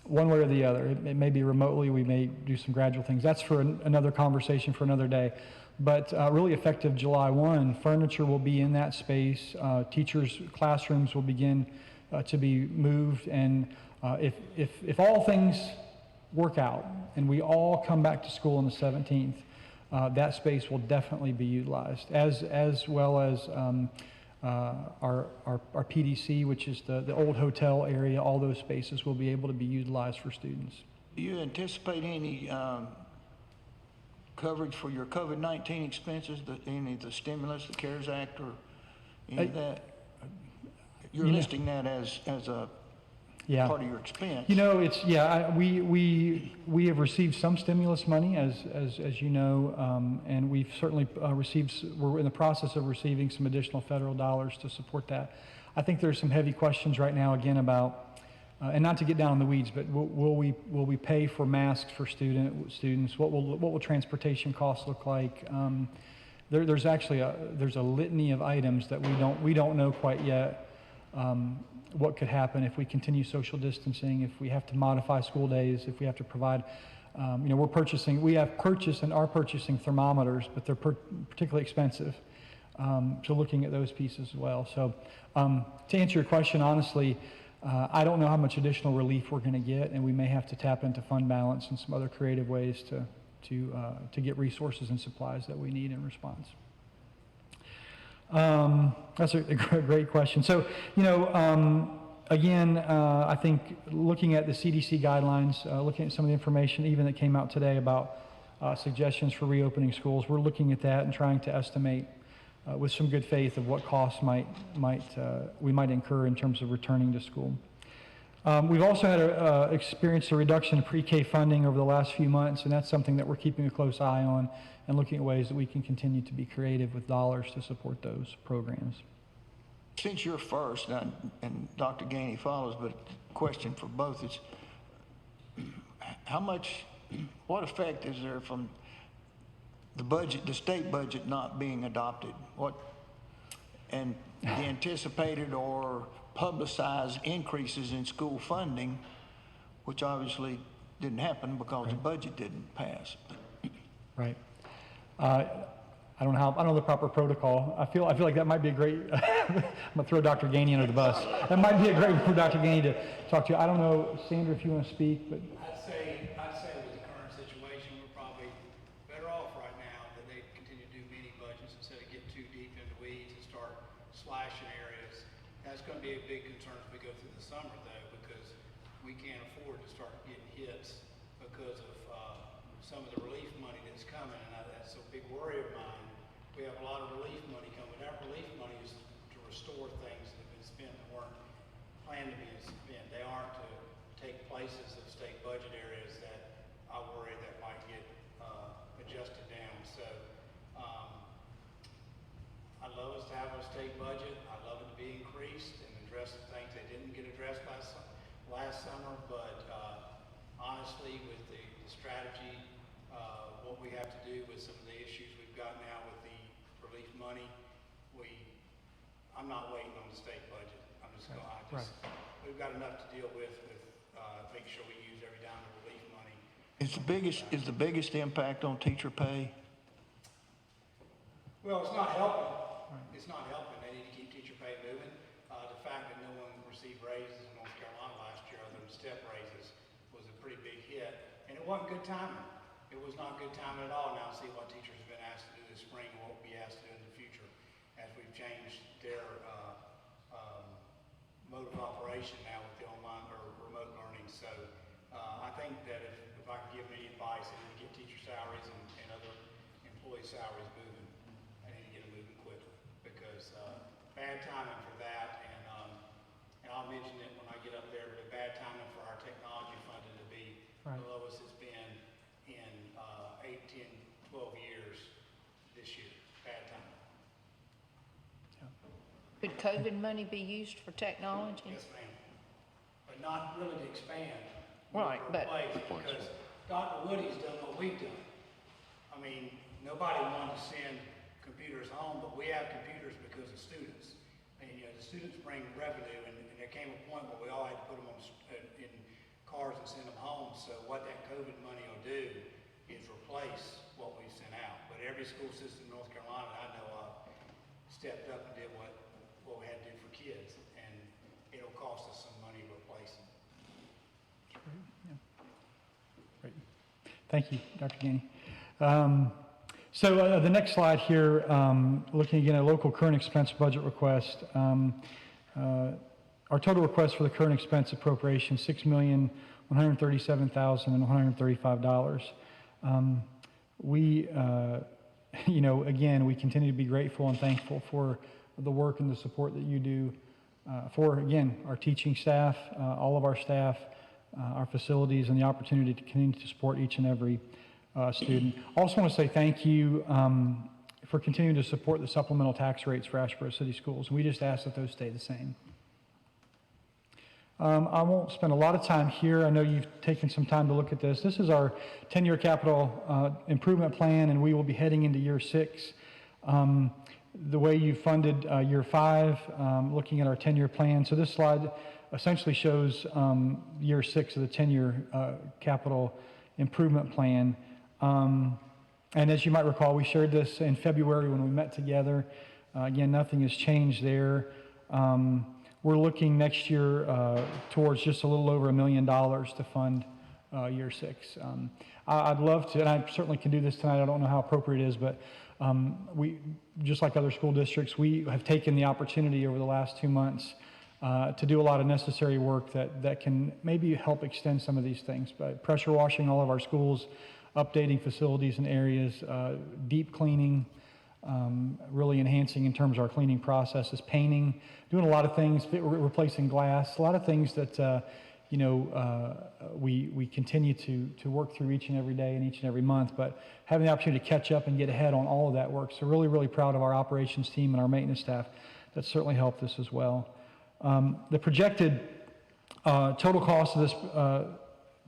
One way or the other. It may be remotely. We may do some gradual things. That's for another conversation for another day. But really effective July 1, furniture will be in that space. Teachers' classrooms will begin to be moved. And if all things work out and we all come back to school on the 17th, that space will definitely be utilized, as well as our PDC, which is the old hotel area. All those spaces will be able to be utilized for students. Do you anticipate any coverage for your COVID-19 expenses, any of the stimulus, the CARES Act, or any of that? You're listing that as a Yeah. part of your expense. You know, it's, yeah, we have received some stimulus money, as you know, and we've certainly we're in the process of receiving some additional federal dollars to support that. I think there's some heavy questions right now, again, about, and not to get down in the weeds, but will we pay for masks for students? What will transportation costs look like? There's actually there's a litany of items that we don't know quite yet. What could happen if we continue social distancing, if we have to modify school days, if we have to provide, we have purchased and are purchasing thermometers, but they're particularly expensive. So looking at those pieces as well. So to answer your question, honestly, I don't know how much additional relief we're going to get, and we may have to tap into fund balance and some other creative ways to get resources and supplies that we need in response. That's a great question. So, again, I think looking at the CDC guidelines, looking at some of the information even that came out today about suggestions for reopening schools, we're looking at that and trying to estimate with some good faith of what costs we might incur in terms of returning to school. We've also had experienced a reduction in pre-K funding over the last few months, and that's something that we're keeping a close eye on and looking at ways that we can continue to be creative with dollars to support those programs. Since you're first, and Dr. Gainey follows, but question for both is, what effect is there from the state budget not being adopted? And the anticipated or publicized increases in school funding, which obviously didn't happen because the budget didn't pass. Right. I don't know the proper protocol. I feel like that might be a great. I'm gonna throw Dr. Gainey under the bus. That might be a great for Dr. Gainey to talk to. I don't know, Sandra, if you want to speak, but. I'd say with the current situation, we're probably better off right now that they continue to do mini budgets instead of get too deep into weeds and start slashing areas. That's going to be a big concern as we go through the summer, though, because we can't afford to start getting hits because of some of the relief money that's coming, and that's a big worry of mine. We have a lot of relief money coming. That relief money is to restore things that have been spent that weren't planned to be spent. They aren't to take places of state budget areas that I worry that might get adjusted down. So I'd love us to have a state budget. I'd love it to be increased and address the things that didn't get addressed last summer. But honestly, with the strategy, what we have to do with some of the issues we've got now with the relief money, I'm not waiting on the state budget. We've got enough to deal with making sure we use every dime of relief money. Is the biggest impact on teacher pay? Well, it's not helping. It's not helping. They need to keep teacher pay moving. The fact that no one received raises in North Carolina last year other than step raises was a pretty big hit. And it wasn't good timing. It was not good timing at all. Now see what teachers have been asked to do this spring and what will be asked to do in the future as we've changed their mode of operation now with the online or remote learning. So I think that if I can give any advice, I need to get teacher salaries and other employee salaries moving. I need to get them moving quickly because bad timing for that, and I'll mention it when I get up there, but a bad timing for our technology funding to be the lowest it's been in 8, 10, 12 years this year. Bad timing. Could COVID money be used for technology? Yes, ma'am. But not really to expand. Right, but- Because Dr. Woody's done what we've done. I mean, nobody wanted to send computers home, but we have computers because of students. And, the students bring revenue, and there came a point where we all had to put them in cars and send them home. So what that COVID money will do is replace what we sent out. But every school system in North Carolina I know of stepped up and did what we had to do for kids, and it'll cost us some money to replace them. Great. Thank you, Dr. Gainey. So the next slide here, looking again at local current expense budget request. Our total request for the current expense appropriation, $6,137,135. we, again, we continue to be grateful and thankful for the work and the support that you do for, again, our teaching staff, all of our staff, our facilities, and the opportunity to continue to support each and every student. I also want to say thank you for continuing to support the supplemental tax rates for Asheboro City Schools. We just ask that those stay the same. I won't spend a lot of time here. I know you've taken some time to look at this. This is our 10-year capital improvement plan, and we will be heading into year 6. The way you funded year 5, looking at our 10-year plan. So this slide essentially shows year 6 of the 10-year capital improvement plan. And as you might recall, we shared this in February when we met together. Again, nothing has changed there. We're looking next year towards just a little over $1 million to fund year 6. I'd love to, and I certainly can do this tonight. I don't know how appropriate it is, but we, just like other school districts, we have taken the opportunity over the last 2 months to do a lot of necessary work that can maybe help extend some of these things. But pressure washing all of our schools, updating facilities and areas, deep cleaning, really enhancing in terms of our cleaning processes, painting, doing a lot of things, replacing glass, a lot of things that we continue to work through each and every day and each and every month, but having the opportunity to catch up and get ahead on all of that work. So really, really proud of our operations team and our maintenance staff. That certainly helped us as well. The projected total cost of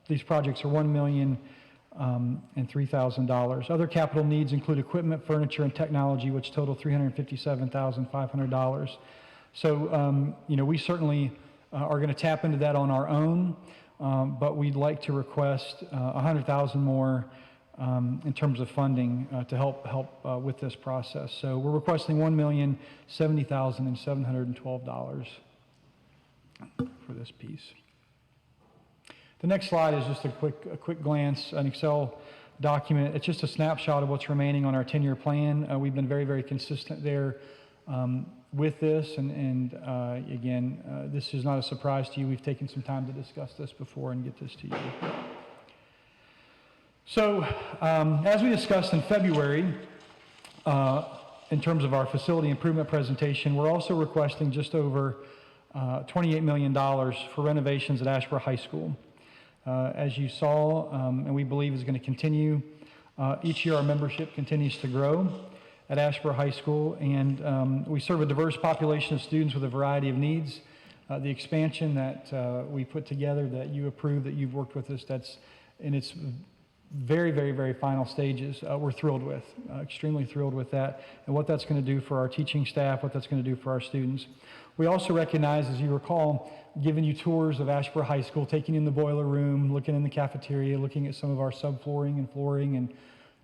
these projects are $1,003,000. Other capital needs include equipment, furniture, and technology, which total $357,500. So, we certainly are going to tap into that on our own, but we'd like to request $100,000 more in terms of funding to help with this process. So we're requesting $1,070,712 for this piece. The next slide is just a quick glance, an Excel document. It's just a snapshot of what's remaining on our 10-year plan. We've been very, very consistent there with this, and again, this is not a surprise to you. We've taken some time to discuss this before and get this to you. So, as we discussed in February, in terms of our facility improvement presentation, we're also requesting just over $28 million for renovations at Asheboro High School. As you saw, and we believe is going to continue, each year our membership continues to grow at Asheboro High School, and we serve a diverse population of students with a variety of needs. The expansion that we put together, that you approved, that you've worked with us, that's in its very, very, very final stages, we're thrilled with, extremely thrilled with that, and what that's going to do for our teaching staff, what that's going to do for our students. We also recognize, as you recall, giving you tours of Asheboro High School, taking in the boiler room, looking in the cafeteria, looking at some of our subflooring and flooring and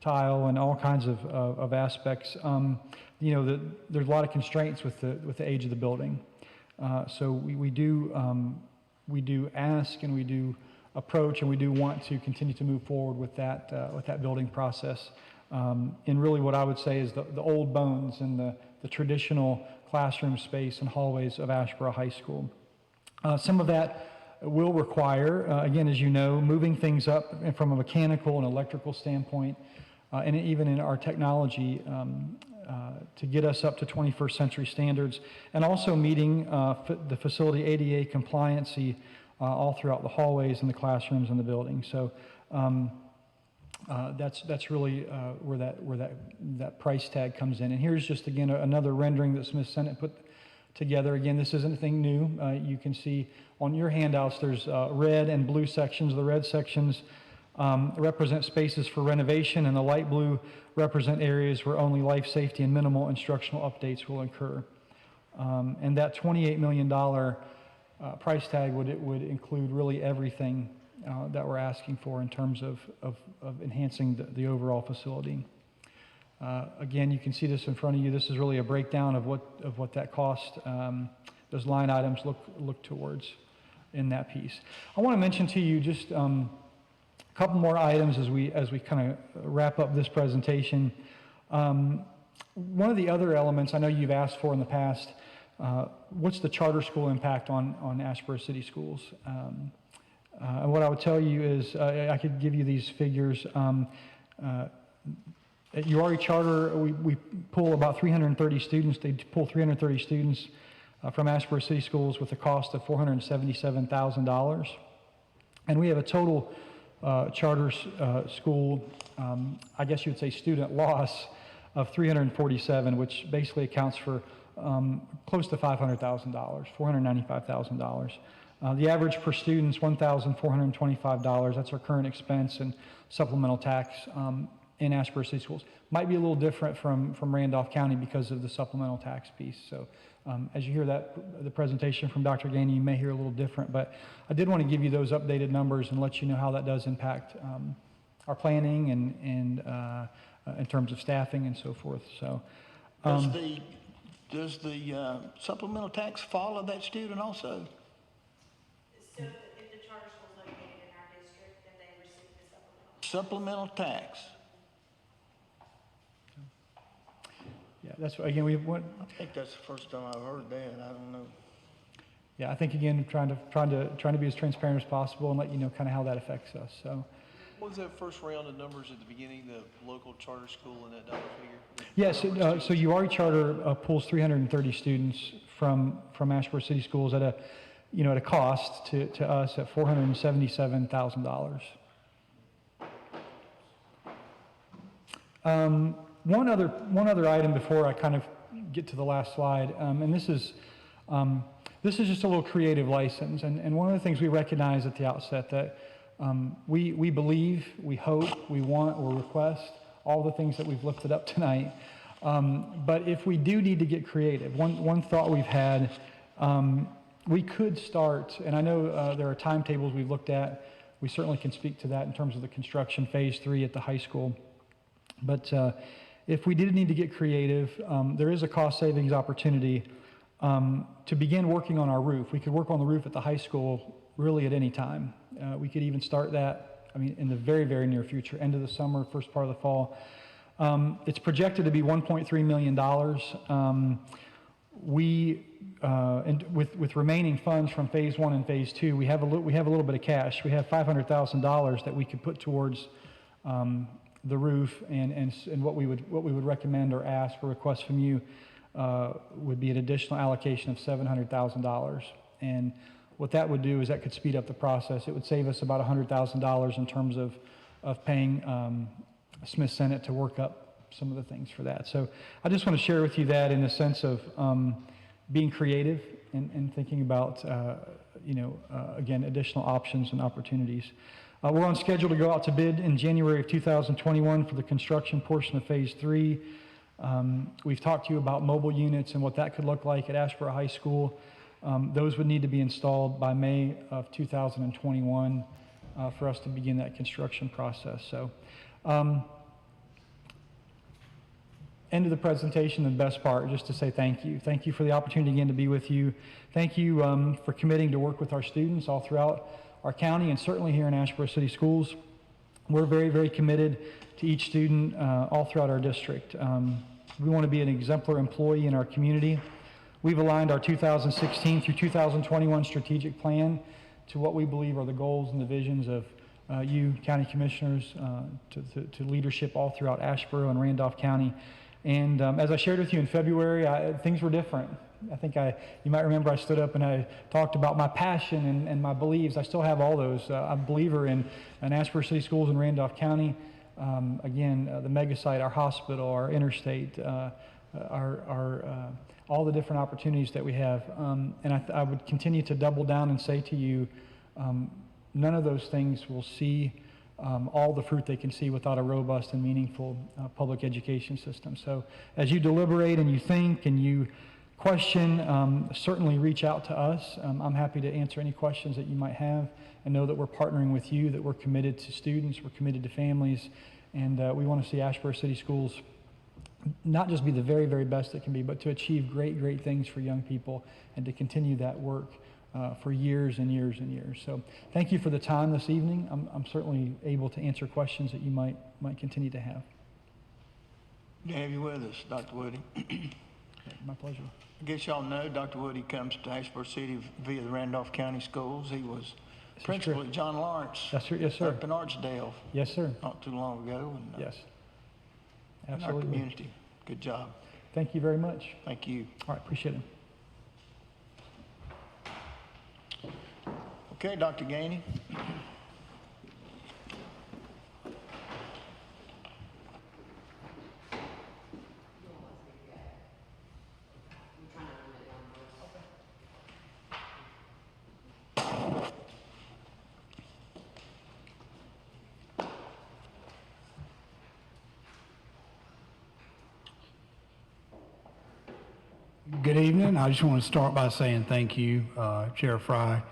tile and all kinds of aspects. There's a lot of constraints with the age of the building. So we do ask, and we do approach, and we do want to continue to move forward with that building process. And really what I would say is the old bones and the traditional classroom space and hallways of Asheboro High School. Some of that will require, again, as you know, moving things up from a mechanical and electrical standpoint, and even in our technology to get us up to 21st century standards, and also meeting the facility ADA compliancy all throughout the hallways and the classrooms in the building. So that's really where that price tag comes in. And here's just, again, another rendering that Smith Senate put together. Again, this isn't anything new. You can see on your handouts there's red and blue sections. The red sections represent spaces for renovation, and the light blue represent areas where only life safety and minimal instructional updates will occur. And that $28 million price tag would include really everything that we're asking for in terms of enhancing the overall facility. Again, you can see this in front of you. This is really a breakdown of what that cost, those line items look towards in that piece. I want to mention to you just a couple more items as we kind of wrap up this presentation. One of the other elements I know you've asked for in the past, what's the charter school impact on Asheboro City Schools? And what I would tell you is, I could give you these figures. At URI Charter, we pull about 330 students. They pull 330 students from Asheboro City Schools with a cost of $477,000. And we have a total charter school, I guess you would say student loss of 347, which basically accounts for close to $500,000, $495,000. The average per student is $1,425. That's our current expense and supplemental tax in Asheboro City Schools. Might be a little different from Randolph County because of the supplemental tax piece. So as you hear the presentation from Dr. Gainey, you may hear a little different, but I did want to give you those updated numbers and let you know how that does impact our planning and in terms of staffing and so forth. So does the supplemental tax follow that student also? So if the charter school is located in our district, then they receive the supplemental. Supplemental tax. yeah, that's again we went. I think that's the first time I've heard that. I don't know. Yeah, I think again trying to be as transparent as possible and let you know kind of how that affects us. So. What was that first round of numbers at the beginning, the local charter school and that dollar figure? Yes, so URI Charter pulls 330 students from Asheboro City Schools at a cost to us at $477,000. One other item before I kind of get to the last slide, and this is just a little creative license, and one of the things we recognize at the outset that we believe, we hope, we want, or request all the things that we've lifted up tonight. But if we do need to get creative, one thought we've had, we could start, and I know there are timetables we've looked at. We certainly can speak to that in terms of the construction phase 3 at the high school. But if we did need to get creative, there is a cost savings opportunity to begin working on our roof. We could work on the roof at the high school really at any time. We could even start that, in the very, very near future, end of the summer, first part of the fall. It's projected to be $1.3 million. And with remaining funds from phase 1 and phase 2, we have a little bit of cash. We have $500,000 that we could put towards the roof, and what we would recommend or ask or request from you would be an additional allocation of $700,000. And what that would do is that could speed up the process. It would save us about $100,000 in terms of paying Smith Senate to work up some of the things for that. So I just want to share with you that in the sense of being creative and thinking about, again, additional options and opportunities. We're on schedule to go out to bid in January of 2021 for the construction portion of phase 3. We've talked to you about mobile units and what that could look like at Asheboro High School. Those would need to be installed by May of 2021 for us to begin that construction process. So, end of the presentation, the best part, just to say thank you. Thank you for the opportunity again to be with you. Thank you for committing to work with our students all throughout our county and certainly here in Asheboro City Schools. We're very, very committed to each student all throughout our district. We want to be an exemplar employee in our community. We've aligned our 2016 through 2021 strategic plan to what we believe are the goals and the visions of you, county commissioners, to leadership all throughout Asheboro and Randolph County. And as I shared with you in February, things were different. I think you might remember I stood up and I talked about my passion and my beliefs. I still have all those. I'm a believer in Asheboro City Schools in Randolph County. The mega site, our hospital, our interstate, all the different opportunities that we have. And I would continue to double down and say to you, none of those things will see all the fruit they can see without a robust and meaningful public education system. So as you deliberate and you think and you question, certainly reach out to us. I'm happy to answer any questions that you might have and know that we're partnering with you, that we're committed to students, we're committed to families, and we want to see Asheboro City Schools not just be the very, very best it can be, but to achieve great, great things for young people and to continue that work for years and years and years. So thank you for the time this evening. I'm certainly able to answer questions that you might continue to have. Good to have you with us, Dr. Woody. My pleasure. I guess y'all know Dr. Woody comes to Asheboro City via the Randolph County Schools. He was principal at John Lawrence. Yes, sir. Yes, sir. Up in Archdale. Yes, sir. Not too long ago. And, yes. in our Absolutely. community. Good job. Thank you very much. Thank you. All right, appreciate it. Okay, Dr. Gainey. Good evening. I just want to start by saying thank you, Chair Fry,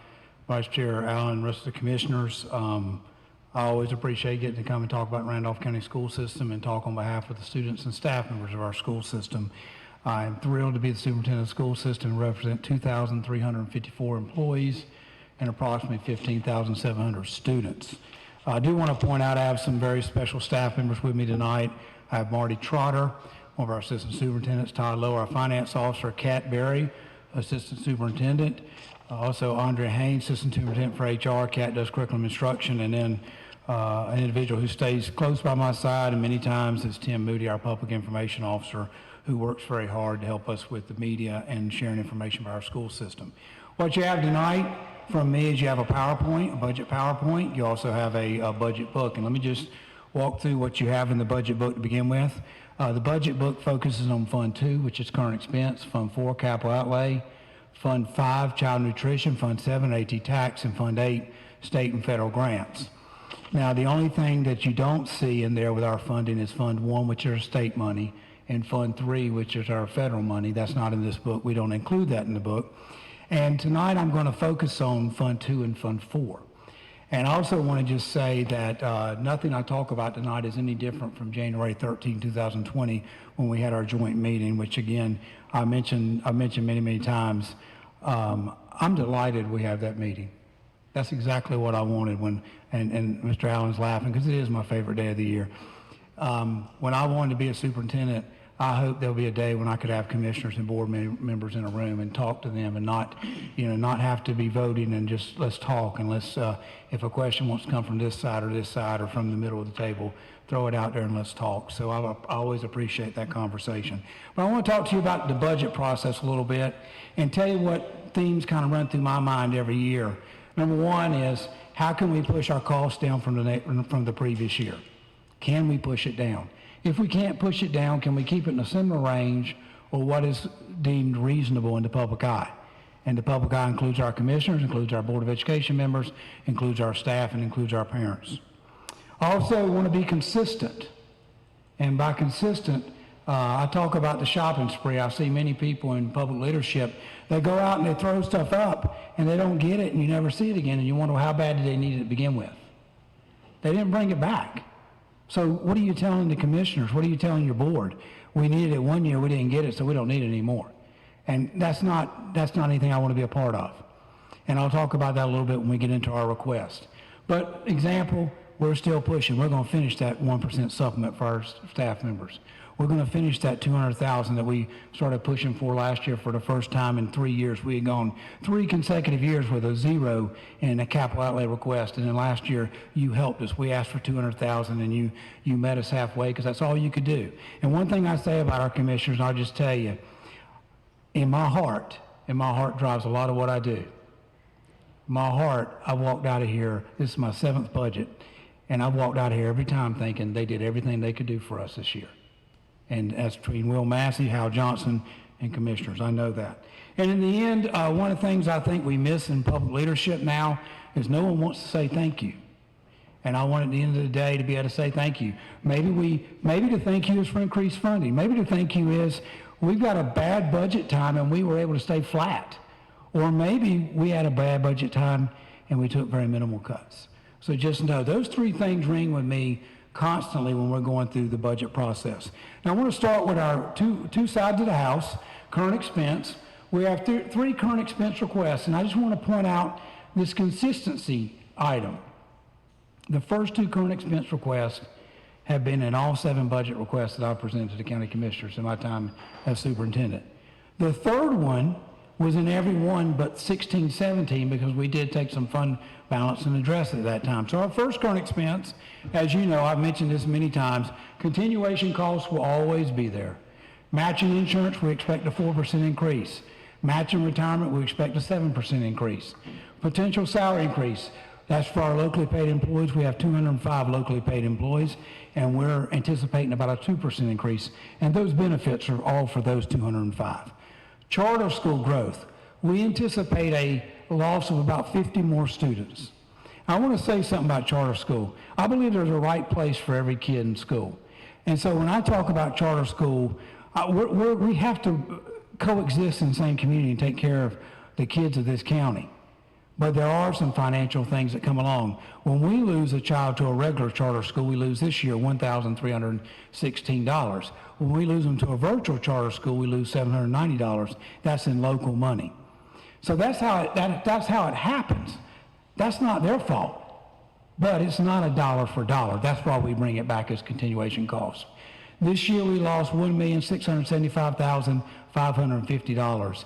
Vice Chair Allen, and the rest of the commissioners. I always appreciate getting to come and talk about Randolph County School System and talk on behalf of the students and staff members of our school system. I am thrilled to be the superintendent of the school system and represent 2,354 employees and approximately 15,700 students. I do want to point out I have some very special staff members with me tonight. I have Marty Trotter, one of our assistant superintendents, Todd Lowe, our finance officer, Kat Berry, assistant superintendent, also Andrea Haynes, assistant superintendent for HR. Kat does curriculum instruction, and then an individual who stays close by my side and many times is Tim Moody, our public information officer, who works very hard to help us with the media and sharing information about our school system. What you have tonight from me is you have a PowerPoint, a budget PowerPoint. You also have a budget book, and let me just walk through what you have in the budget book to begin with. The budget book focuses on Fund 2, which is current expense, Fund 4, capital outlay, Fund 5, child nutrition, Fund 7, AT tax, and Fund 8, state and federal grants. Now, the only thing that you don't see in there with our funding is Fund 1, which is our state money, and Fund 3, which is our federal money. That's not in this book. We don't include that in the book. And tonight I'm going to focus on Fund 2 and Fund 4. And I also want to just say that nothing I talk about tonight is any different from January 13, 2020, when we had our joint meeting, which again, I mentioned many, many times. I'm delighted we have that meeting. That's exactly what I wanted and Mr. Allen's laughing because it is my favorite day of the year. When I wanted to be a superintendent, I hope there'll be a day when I could have commissioners and board members in a room and talk to them and not have to be voting and just let's talk and let's, if a question wants to come from this side or from the middle of the table, throw it out there and let's talk. So I always appreciate that conversation. But I want to talk to you about the budget process a little bit and tell you what themes kind of run through my mind every year. Number one is, how can we push our costs down from the previous year? Can we push it down? If we can't push it down, can we keep it in a similar range or what is deemed reasonable in the public eye? And the public eye includes our commissioners, includes our Board of Education members, includes our staff, and includes our parents. Also, we want to be consistent. And by consistent, I talk about the shopping spree. I see many people in public leadership, they go out and they throw stuff up and they don't get it and you never see it again and you wonder how bad did they need it to begin with. They didn't bring it back. So what are you telling the commissioners? What are you telling your board? We needed it one year, we didn't get it, so we don't need it anymore. And that's not anything I want to be a part of. And I'll talk about that a little bit when we get into our request. But example, we're still pushing. We're going to finish that 1% supplement for our staff members. We're going to finish that $200,000 that we started pushing for last year for the first time in 3 years. We had gone 3 consecutive years with a zero in a capital outlay request. And then last year, you helped us. We asked for $200,000 and you met us halfway because that's all you could do. And one thing I say about our commissioners, I'll just tell you, in my heart drives a lot of what I do. My heart, I walked out of here, this is my 7th budget, and I walked out of here every time thinking they did everything they could do for us this year. And that's between Will Massey, Hal Johnson, and commissioners. I know that. And in the end, one of the things I think we miss in public leadership now is no one wants to say thank you. And I want at the end of the day to be able to say thank you. Maybe the thank you is for increased funding. Maybe the thank you is we've got a bad budget time and we were able to stay flat. Or maybe we had a bad budget time and we took very minimal cuts. So just know those 3 things ring with me constantly when we're going through the budget process. Now I want to start with our two sides of the house, current expense. We have 3 current expense requests, and I just want to point out this consistency item. The first 2 current expense requests have been in all 7 budget requests that I've presented to the county commissioners in my time as superintendent. The third one was in every one but 16, 17 because we did take some fund balance and address it at that time. So our first current expense, as you know, I've mentioned this many times, continuation costs will always be there. Matching insurance, we expect a 4% increase. Matching retirement, we expect a 7% increase. Potential salary increase, that's for our locally paid employees. We have 205 locally paid employees, and we're anticipating about a 2% increase. And those benefits are all for those 205. Charter school growth, we anticipate a loss of about 50 more students. I want to say something about charter school. I believe there's a right place for every kid in school. And so when I talk about charter school, we have to coexist in the same community and take care of the kids of this county. But there are some financial things that come along. When we lose a child to a regular charter school, we lose this year $1,316. When we lose them to a virtual charter school, we lose $790. That's in local money. So that's how it happens. That's not their fault. But it's not a dollar for dollar. That's why we bring it back as continuation costs. This year we lost $1,675,550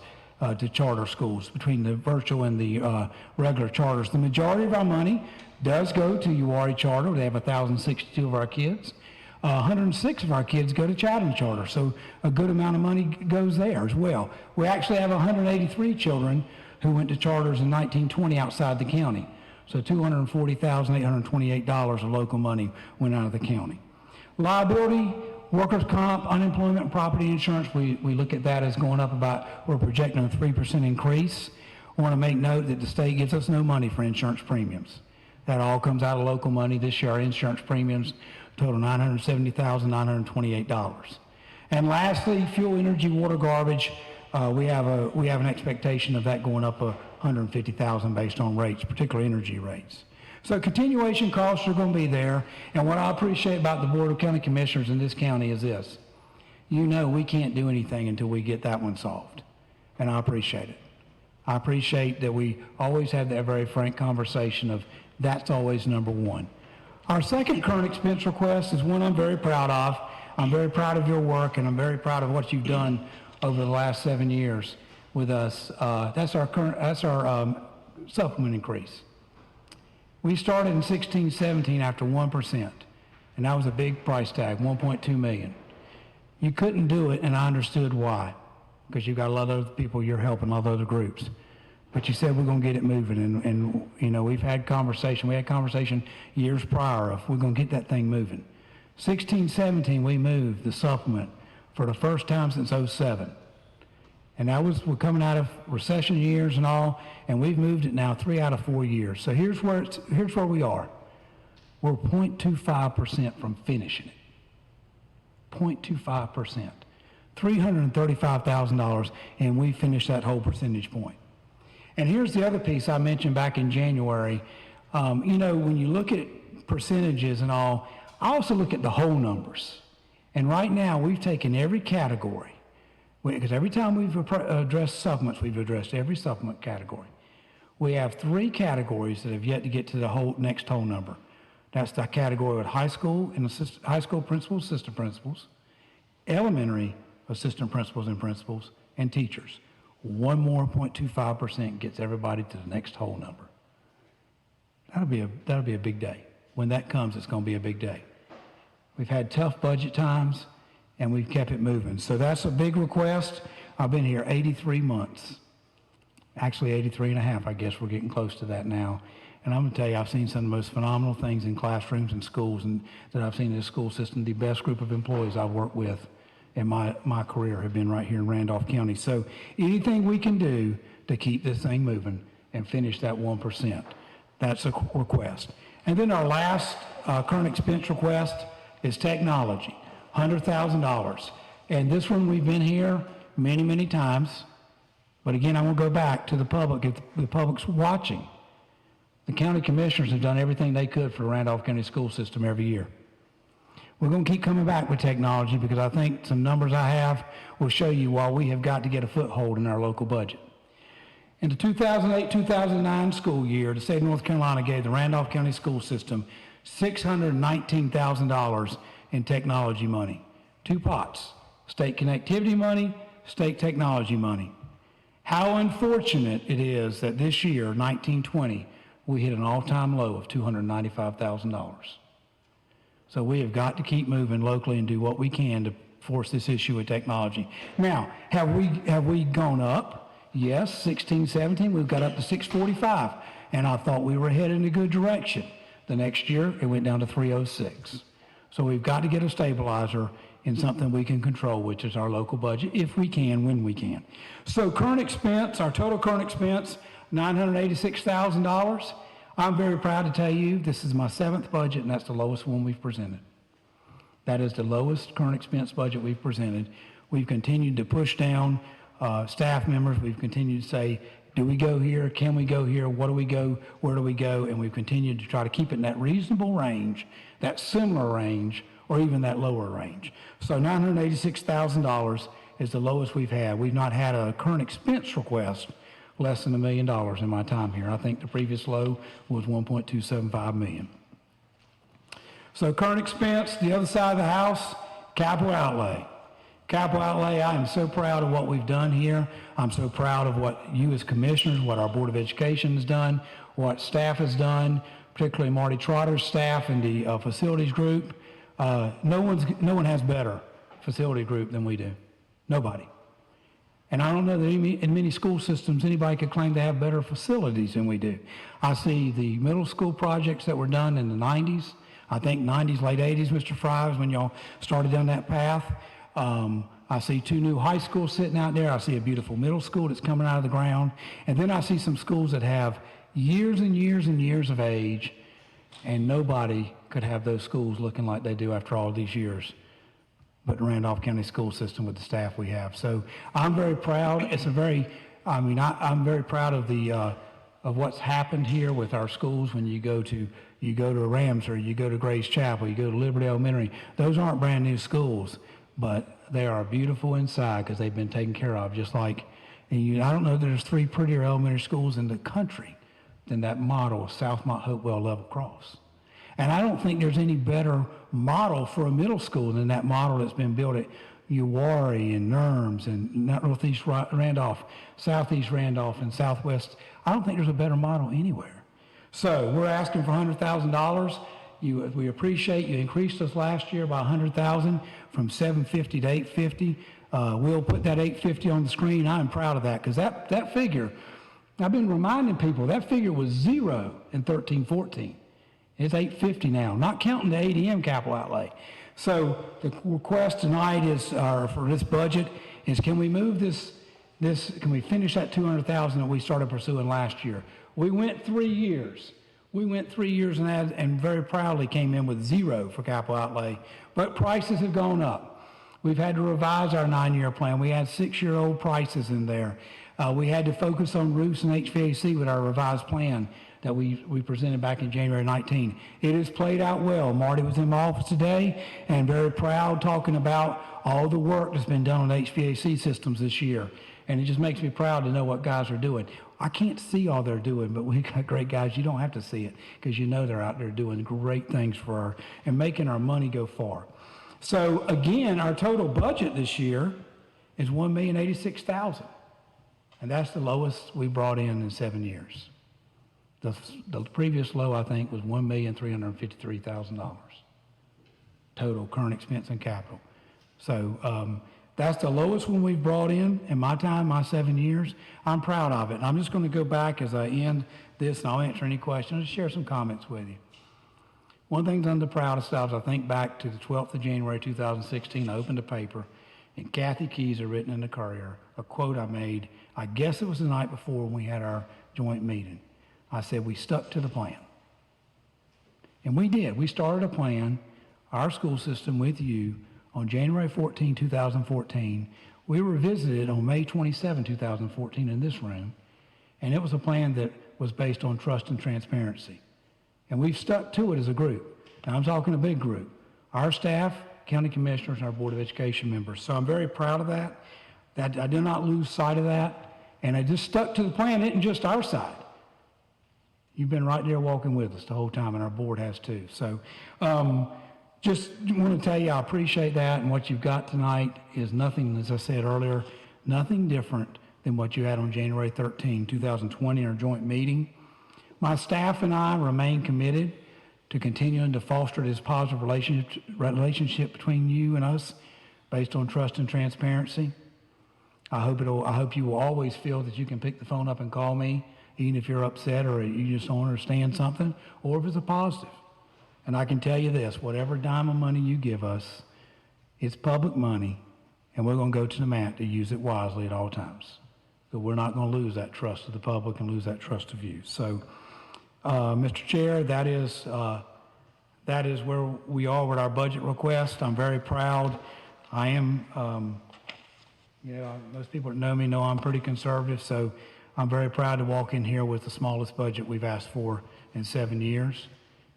to charter schools between the virtual and the regular charters. The majority of our money does go to URI charter. They have 1,062 of our kids. 106 of our kids go to Chatham charter, so a good amount of money goes there as well. We actually have 183 children who went to charters in 1920 outside the county. So $240,828 of local money went out of the county. Liability, workers' comp, unemployment, and property insurance, we look at that as going up about, we're projecting a 3% increase. I want to make note that the state gives us no money for insurance premiums. That all comes out of local money. This year our insurance premiums total $970,928. And lastly, fuel, energy, water, garbage, we have an expectation of that going up $150,000 based on rates, particularly energy rates. So continuation costs are going to be there. And what I appreciate about the Board of County Commissioners in this county is this. You know we can't do anything until we get that one solved. And I appreciate it. I appreciate that we always have that very frank conversation of that's always number one. Our second current expense request is one I'm very proud of. I'm very proud of your work, and I'm very proud of what you've done over the last 7 years with us. That's our supplement increase. We started in 16-17 after 1%, and that was a big price tag, $1.2 million. You couldn't do it, and I understood why, because you've got a lot of other people you're helping, a lot of other groups. But you said we're going to get it moving, and you know, we had conversation years prior of we're going to get that thing moving. 16-17, we moved the supplement for the first time since 07. And we're coming out of recession years and all, and we've moved it now 3 out of 4 years. So here's where we are. We're 0.25% from finishing it. 0.25%. $335,000, and we finished that whole percentage point. And here's the other piece I mentioned back in January. You know, when you look at percentages and all, I also look at the whole numbers. And right now, we've taken every category, because every time we've addressed supplements, we've addressed every supplement category. We have 3 categories that have yet to get to the next whole number. That's the category of high school and high school principals, assistant principals, elementary assistant principals and principals, and teachers. One more 0.25% gets everybody to the next whole number. That'll be a big day. When that comes, it's going to be a big day. We've had tough budget times, and we've kept it moving. So that's a big request. I've been here 83 months. Actually 83 and a half, I guess. We're getting close to that now. And I'm going to tell you, I've seen some of the most phenomenal things in classrooms and schools and that I've seen in the school system. The best group of employees I've worked with in my career have been right here in Randolph County. So anything we can do to keep this thing moving and finish that 1%, that's a request. And then our last current expense request is technology, $100,000. And this one, we've been here many, many times. But again, I want to go back to the public. If the public's watching, the county commissioners have done everything they could for the Randolph County school system every year. We're going to keep coming back with technology because I think some numbers I have will show you why we have got to get a foothold in our local budget. In the 2008-2009 school year, the state of North Carolina gave the Randolph County school system $619,000 in technology money. 2 pots, state connectivity money, state technology money. How unfortunate it is that this year, 1920, we hit an all-time low of $295,000. So we have got to keep moving locally and do what we can to force this issue with technology. Now, have we gone up? Yes, 16, 17, we've got up to 645, and I thought we were headed in a good direction. The next year, it went down to 306. So we've got to get a stabilizer in something we can control, which is our local budget, if we can, when we can. So current expense, our total current expense, $986,000. I'm very proud to tell you this is my 7th budget, and that's the lowest one we've presented. That is the lowest current expense budget we've presented. We've continued to push down staff members. We've continued to say, do we go here? Can we go here? What do we go? Where do we go? And we've continued to try to keep it in that reasonable range, that similar range, or even that lower range. So $986,000 is the lowest we've had. We've not had a current expense request less than $1 million in my time here. I think the previous low was $1.275 million. So current expense, the other side of the house, capital outlay. Capital outlay, I am so proud of what we've done here. I'm so proud of what you as commissioners, what our Board of Education has done, what staff has done, particularly Marty Trotter's staff and the facilities group. No one has better facility group than we do. Nobody. And I don't know that in many school systems anybody could claim to have better facilities than we do. I see the middle school projects that were done in the 90s. I think 90s, late 80s, Mr. Fry, is when y'all started down that path. I see 2 new high schools sitting out there. I see a beautiful middle school that's coming out of the ground. And then I see some schools that have years and years and years of age, and nobody could have those schools looking like they do after all these years, but the Randolph County school system with the staff we have. So I'm very proud. I'm very proud of what's happened here with our schools. When you go to Ramsey, you go to Grace Chapel, you go to Liberty Elementary. Those aren't brand new schools, but they are beautiful inside because they've been taken care of. Just like, I don't know, there's 3 prettier elementary schools in the country than that model of Southmont, Hopewell, Level Cross. And I don't think there's any better model for a middle school than that model that's been built at Uwharrie and Nerms and Northeast Randolph, Southeast Randolph, and Southwest. I don't think there's a better model anywhere. So we're asking for $100,000. We appreciate you increased us last year by $100,000 from $750 to $850. We'll put that $850 on the screen. I'm proud of that because that figure, I've been reminding people, that figure was 0 in 13-14. It's $850 now, not counting the ADM capital outlay. So the request tonight is, for this budget, is can we move this, can we finish that $200,000 that we started pursuing last year? We went 3 years. And very proudly came in with 0 for capital outlay, but prices have gone up. We've had to revise our 9-year plan. We had 6-year-old prices in there. We had to focus on roofs and HVAC with our revised plan that we presented back in January 19. It has played out well. Marty was in my office today and very proud talking about all the work that's been done on HVAC systems this year. And it just makes me proud to know what guys are doing. I can't see all they're doing, but we got great guys. You don't have to see it because you know they're out there doing great things and making our money go far. So again, our total budget this year is $1,086,000. And that's the lowest we brought in 7 years. The previous low, I think, was $1,353,000 total current expense and capital. So that's the lowest one we've brought in my time, my 7 years. I'm proud of it. And I'm just going to go back as I end this, and I'll answer any questions and share some comments with you. One thing I'm the proudest of is I think back to the 12th of January 2016, I opened a paper, and Kathy Keys had written in the Courier a quote I made. I guess it was the night before when we had our joint meeting. I said, we stuck to the plan. And we did. We started a plan, our school system with you, on January 14, 2014. We revisited it on May 27, 2014 in this room. And it was a plan that was based on trust and transparency. And we've stuck to it as a group. Now I'm talking a big group. Our staff, county commissioners, and our Board of Education members. So I'm very proud of that. That I did not lose sight of that. And I just stuck to the plan. It isn't just our side. You've been right there walking with us the whole time, and our board has too. So just want to tell you I appreciate that, and what you've got tonight is nothing, as I said earlier, nothing different than what you had on January 13, 2020 in our joint meeting. My staff and I remain committed to continuing to foster this positive relationship between you and us based on trust and transparency. I hope you will always feel that you can pick the phone up and call me, even if you're upset or you just don't understand something, or if it's a positive. And I can tell you this, whatever dime of money you give us, it's public money, and we're going to go to the mat to use it wisely at all times. So we're not going to lose that trust of the public and lose that trust of you. So, Mr. Chair, that is where we are with our budget request. I'm very proud. I am, most people that know me know I'm pretty conservative, so I'm very proud to walk in here with the smallest budget we've asked for in 7 years.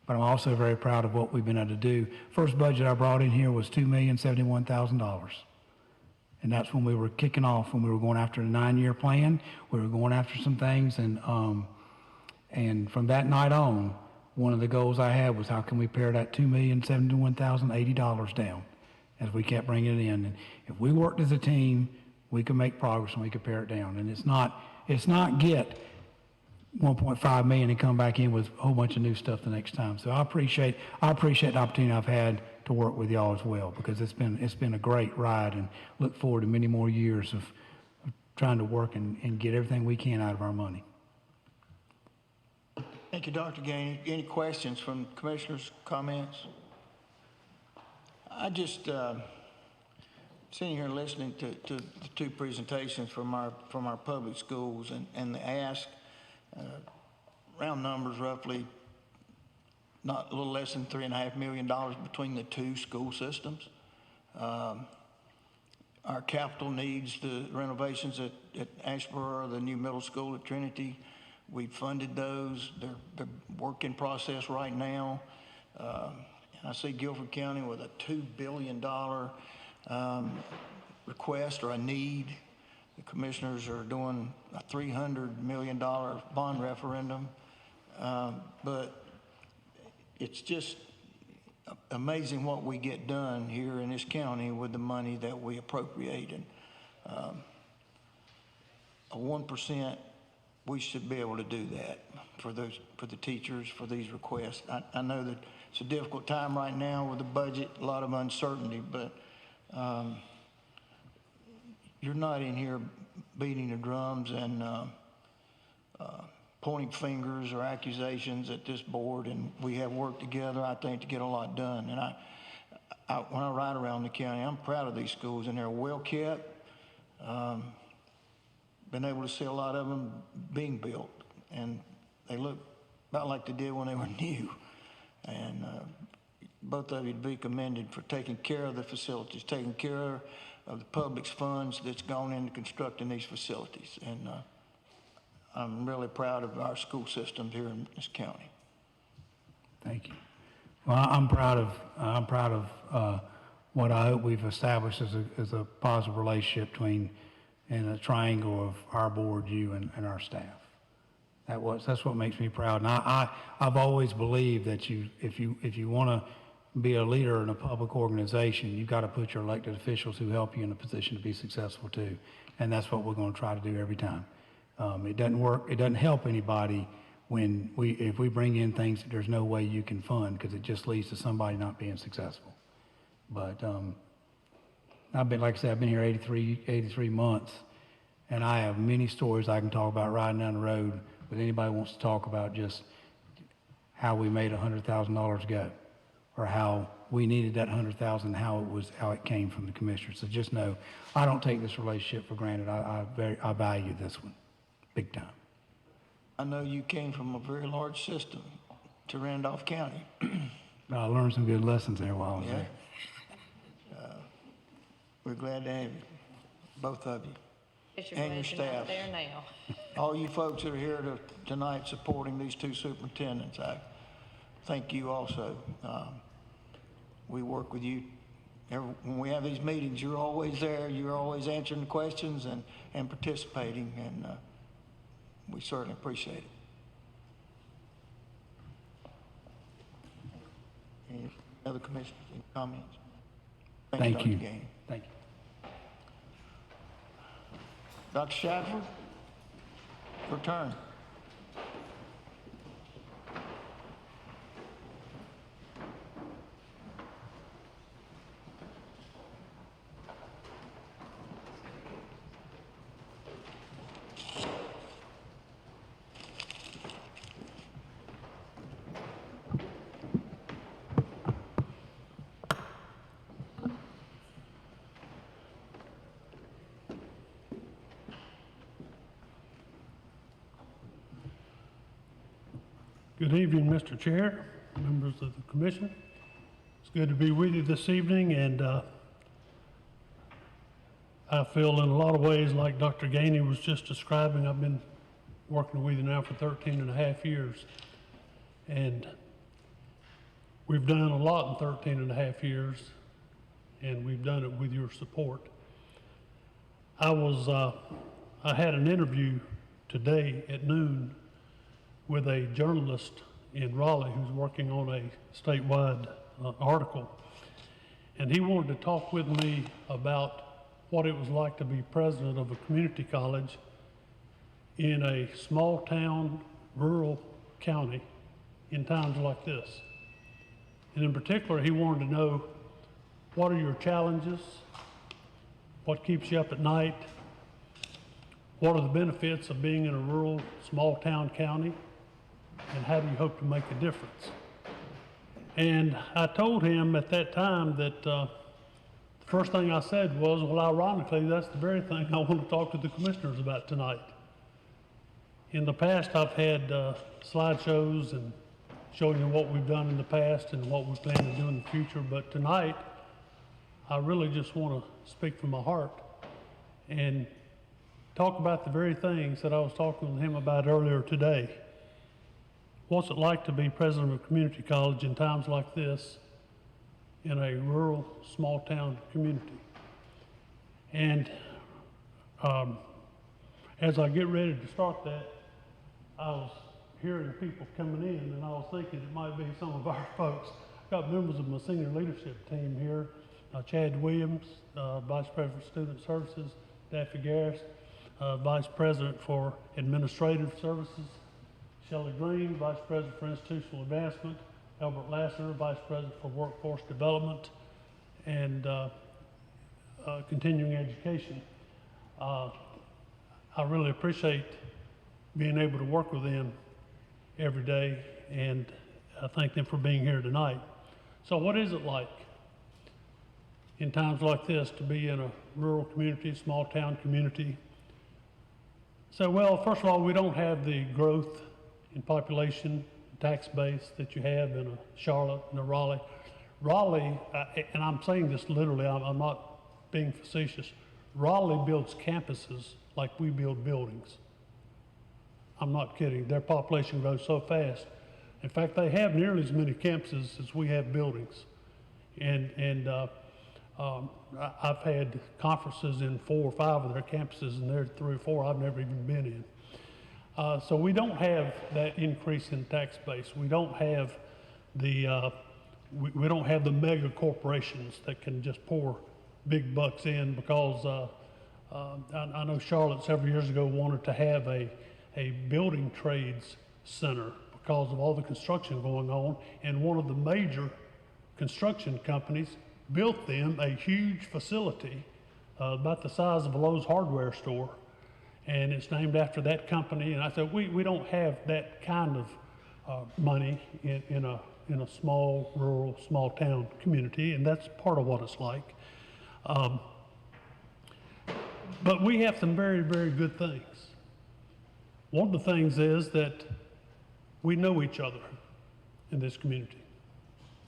But I'm also very proud of what we've been able to do. First budget I brought in here was $2,071,000. And that's when we were kicking off, when we were going after a 9-year plan. We were going after some things, and from that night on, one of the goals I had was how can we pare that $2,071,080 down as we kept bringing it in. And if we worked as a team, we could make progress and we could pare it down. And it's not get 1.5 million and come back in with a whole bunch of new stuff the next time. So I appreciate the opportunity I've had to work with y'all as well, because it's been a great ride, and look forward to many more years of trying to work and get everything we can out of our money. Thank you, Dr. Gainey. Any questions from commissioners, comments? I just, sitting here listening to the two presentations from our public schools, and the ask, round numbers roughly, not a little less than $3.5 million between the two school systems. Our capital needs, the renovations at Asheboro, the new middle school at Trinity, we've funded those. They're work in process right now. And I see Guilford County with a $2 billion request or a need. The commissioners are doing a $300 million bond referendum. But it's just amazing what we get done here in this county with the money that we appropriate. And a 1%, we should be able to do that for the teachers, for these requests. I know that it's a difficult time right now with the budget, a lot of uncertainty, but you're not in here beating the drums and pointing fingers or accusations at this board, and we have worked together, I think, to get a lot done. And when I ride around the county, I'm proud of these schools, and they're well kept. Been able to see a lot of them being built, and they look about like they did when they were new. And both of you to be commended for taking care of the facilities, taking care of the public's funds that's gone into constructing these facilities. And I'm really proud of our school systems here in this county. Thank you. Well, I'm proud of what I hope we've established as a positive relationship between, and a triangle of our board, you, and our staff. That's what makes me proud. And I've always believed that if you want to be a leader in a public organization, you've got to put your elected officials who help you in a position to be successful too. And that's what we're going to try to do every time. It doesn't work. It doesn't help anybody if we bring in things that there's no way you can fund, because it just leads to somebody not being successful. But I've been here 83 months, and I have many stories I can talk about riding down the road. But anybody wants to talk about just how we made $100,000 go, or how we needed that $100,000, how it came from the commissioners. So just know, I don't take this relationship for granted. I value this one, big time. I know you came from a very large system to Randolph County. I learned some good lessons there while I was there. We're glad to have you, both of you. Get your And your legend out staff. there now. All you folks that are here tonight supporting these two superintendents, I thank you also. We work with you. When we have these meetings, you're always there. You're always answering the questions and participating, and we certainly appreciate it. Any other commissioners, any comments? Thank you. Dr. Gainey. Thank you. Dr. Shadford, return. Good evening, Mr. Chair, members of the commission. It's good to be with you this evening, and I feel in a lot of ways like Dr. Gainey was just describing. I've been working with you now for 13 and a half years, and we've done a lot in 13 and a half years, and we've done it with your support. I had an interview today at noon with a journalist in Raleigh who's working on a statewide article. And he wanted to talk with me about what it was like to be president of a community college in a small town, rural county in times like this. And in particular, he wanted to know, what are your challenges? What keeps you up at night? What are the benefits of being in a rural, small town county? And how do you hope to make a difference? And I told him at that time that the first thing I said was, well, ironically, that's the very thing I want to talk to the commissioners about tonight. In the past, I've had slideshows and showing you what we've done in the past and what we plan to do in the future, but tonight, I really just want to speak from my heart and talk about the very things that I was talking with him about earlier today. What's it like to be president of a community college in times like this in a rural, small town community? And as I get ready to start that, I was hearing people coming in, and I was thinking it might be some of our folks. I've got members of my senior leadership team here, Chad Williams, Vice President for Student Services, Daffy Garris, Vice President for Administrative Services, Shelley Green, Vice President for Institutional Advancement, Albert Lasser, Vice President for Workforce Development and Continuing Education. I really appreciate being able to work with them every day, and I thank them for being here tonight. So what is it like in times like this to be in a rural community, small town community? So, well, first of all, we don't have the growth in population, tax base that you have in a Charlotte and a Raleigh. Raleigh, and I'm saying this literally, I'm not being facetious, Raleigh builds campuses like we build buildings. I'm not kidding. Their population grows so fast. In fact, they have nearly as many campuses as we have buildings. And I've had conferences in 4 or 5 of their campuses, and there are 3 or 4 I've never even been in. So we don't have that increase in tax base. We don't have the we don't have the mega corporations that can just pour big bucks in, because I know Charlotte several years ago wanted to have a building trades center because of all the construction going on, and one of the major construction companies built them a huge facility about the size of a Lowe's hardware store, and it's named after that company. And I said, we don't have that kind of money in a small, rural, small town community, and that's part of what it's like. But we have some very, very good things. One of the things is that we know each other in this community.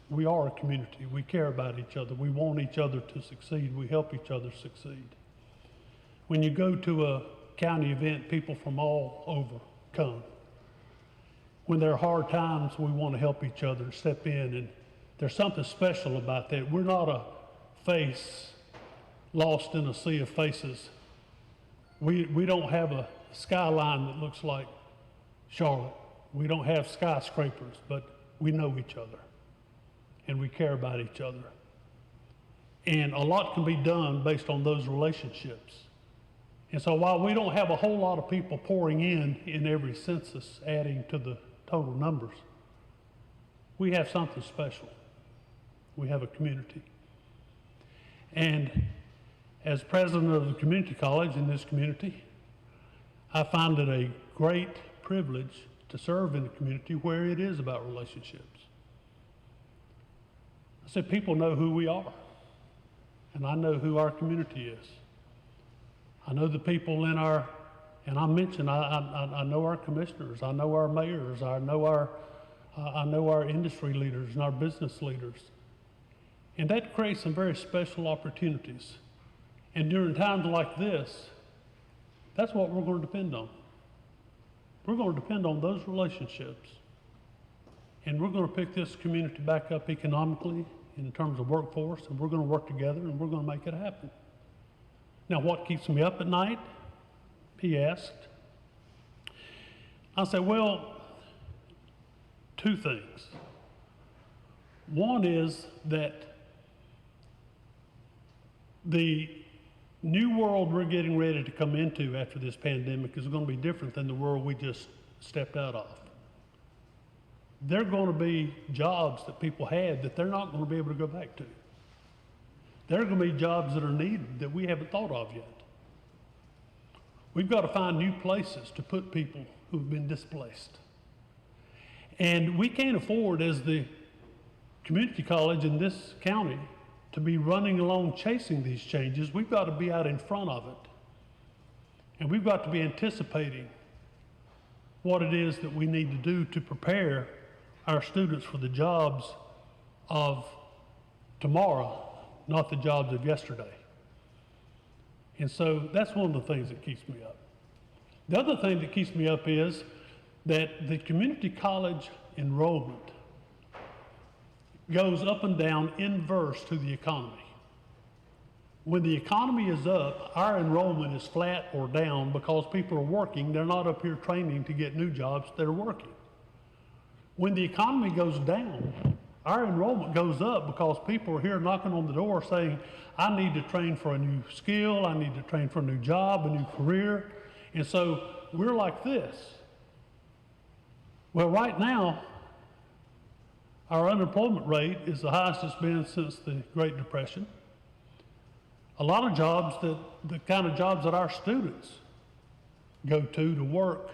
We are a community. We care about each other. We want each other to succeed. We help each other succeed. When you go to a county event, people from all over come. When there are hard times, we want to help each other and step in, and there's something special about that. We're not a face lost in a sea of faces. We don't have a skyline that looks like Charlotte. We don't have skyscrapers, but we know each other, and we care about each other. And a lot can be done based on those relationships. And so while we don't have a whole lot of people pouring in every census, adding to the total numbers, we have something special. We have a community. And as president of the community college in this community, I find it a great privilege to serve in a community where it is about relationships. I said, people know who we are, and I know who our community is. I know the people in our, and I mentioned, I know our commissioners, I know our mayors, I know our industry leaders and our business leaders. And that creates some very special opportunities. And during times like this, that's what we're going to depend on. We're going to depend on those relationships. And we're going to pick this community back up economically in terms of workforce, and we're going to work together, and we're going to make it happen. Now, what keeps me up at night? He asked. I said, well, two things. One is that the new world we're getting ready to come into after this pandemic is going to be different than the world we just stepped out of. There are going to be jobs that people had that they're not going to be able to go back to. There are going to be jobs that are needed that we haven't thought of yet. We've got to find new places to put people who've been displaced. And we can't afford, as the community college in this county, to be running along chasing these changes. We've got to be out in front of it. And we've got to be anticipating what it is that we need to do to prepare our students for the jobs of tomorrow, not the jobs of yesterday. And so that's one of the things that keeps me up. The other thing that keeps me up is that the community college enrollment goes up and down inverse to the economy. When the economy is up, our enrollment is flat or down because people are working. They're not up here training to get new jobs, they're working. When the economy goes down, our enrollment goes up because people are here knocking on the door saying, I need to train for a new skill, I need to train for a new job, a new career. And so we're like this. Well, right now, our unemployment rate is the highest it's been since the Great Depression. A lot of jobs, the kind of jobs that our students go to work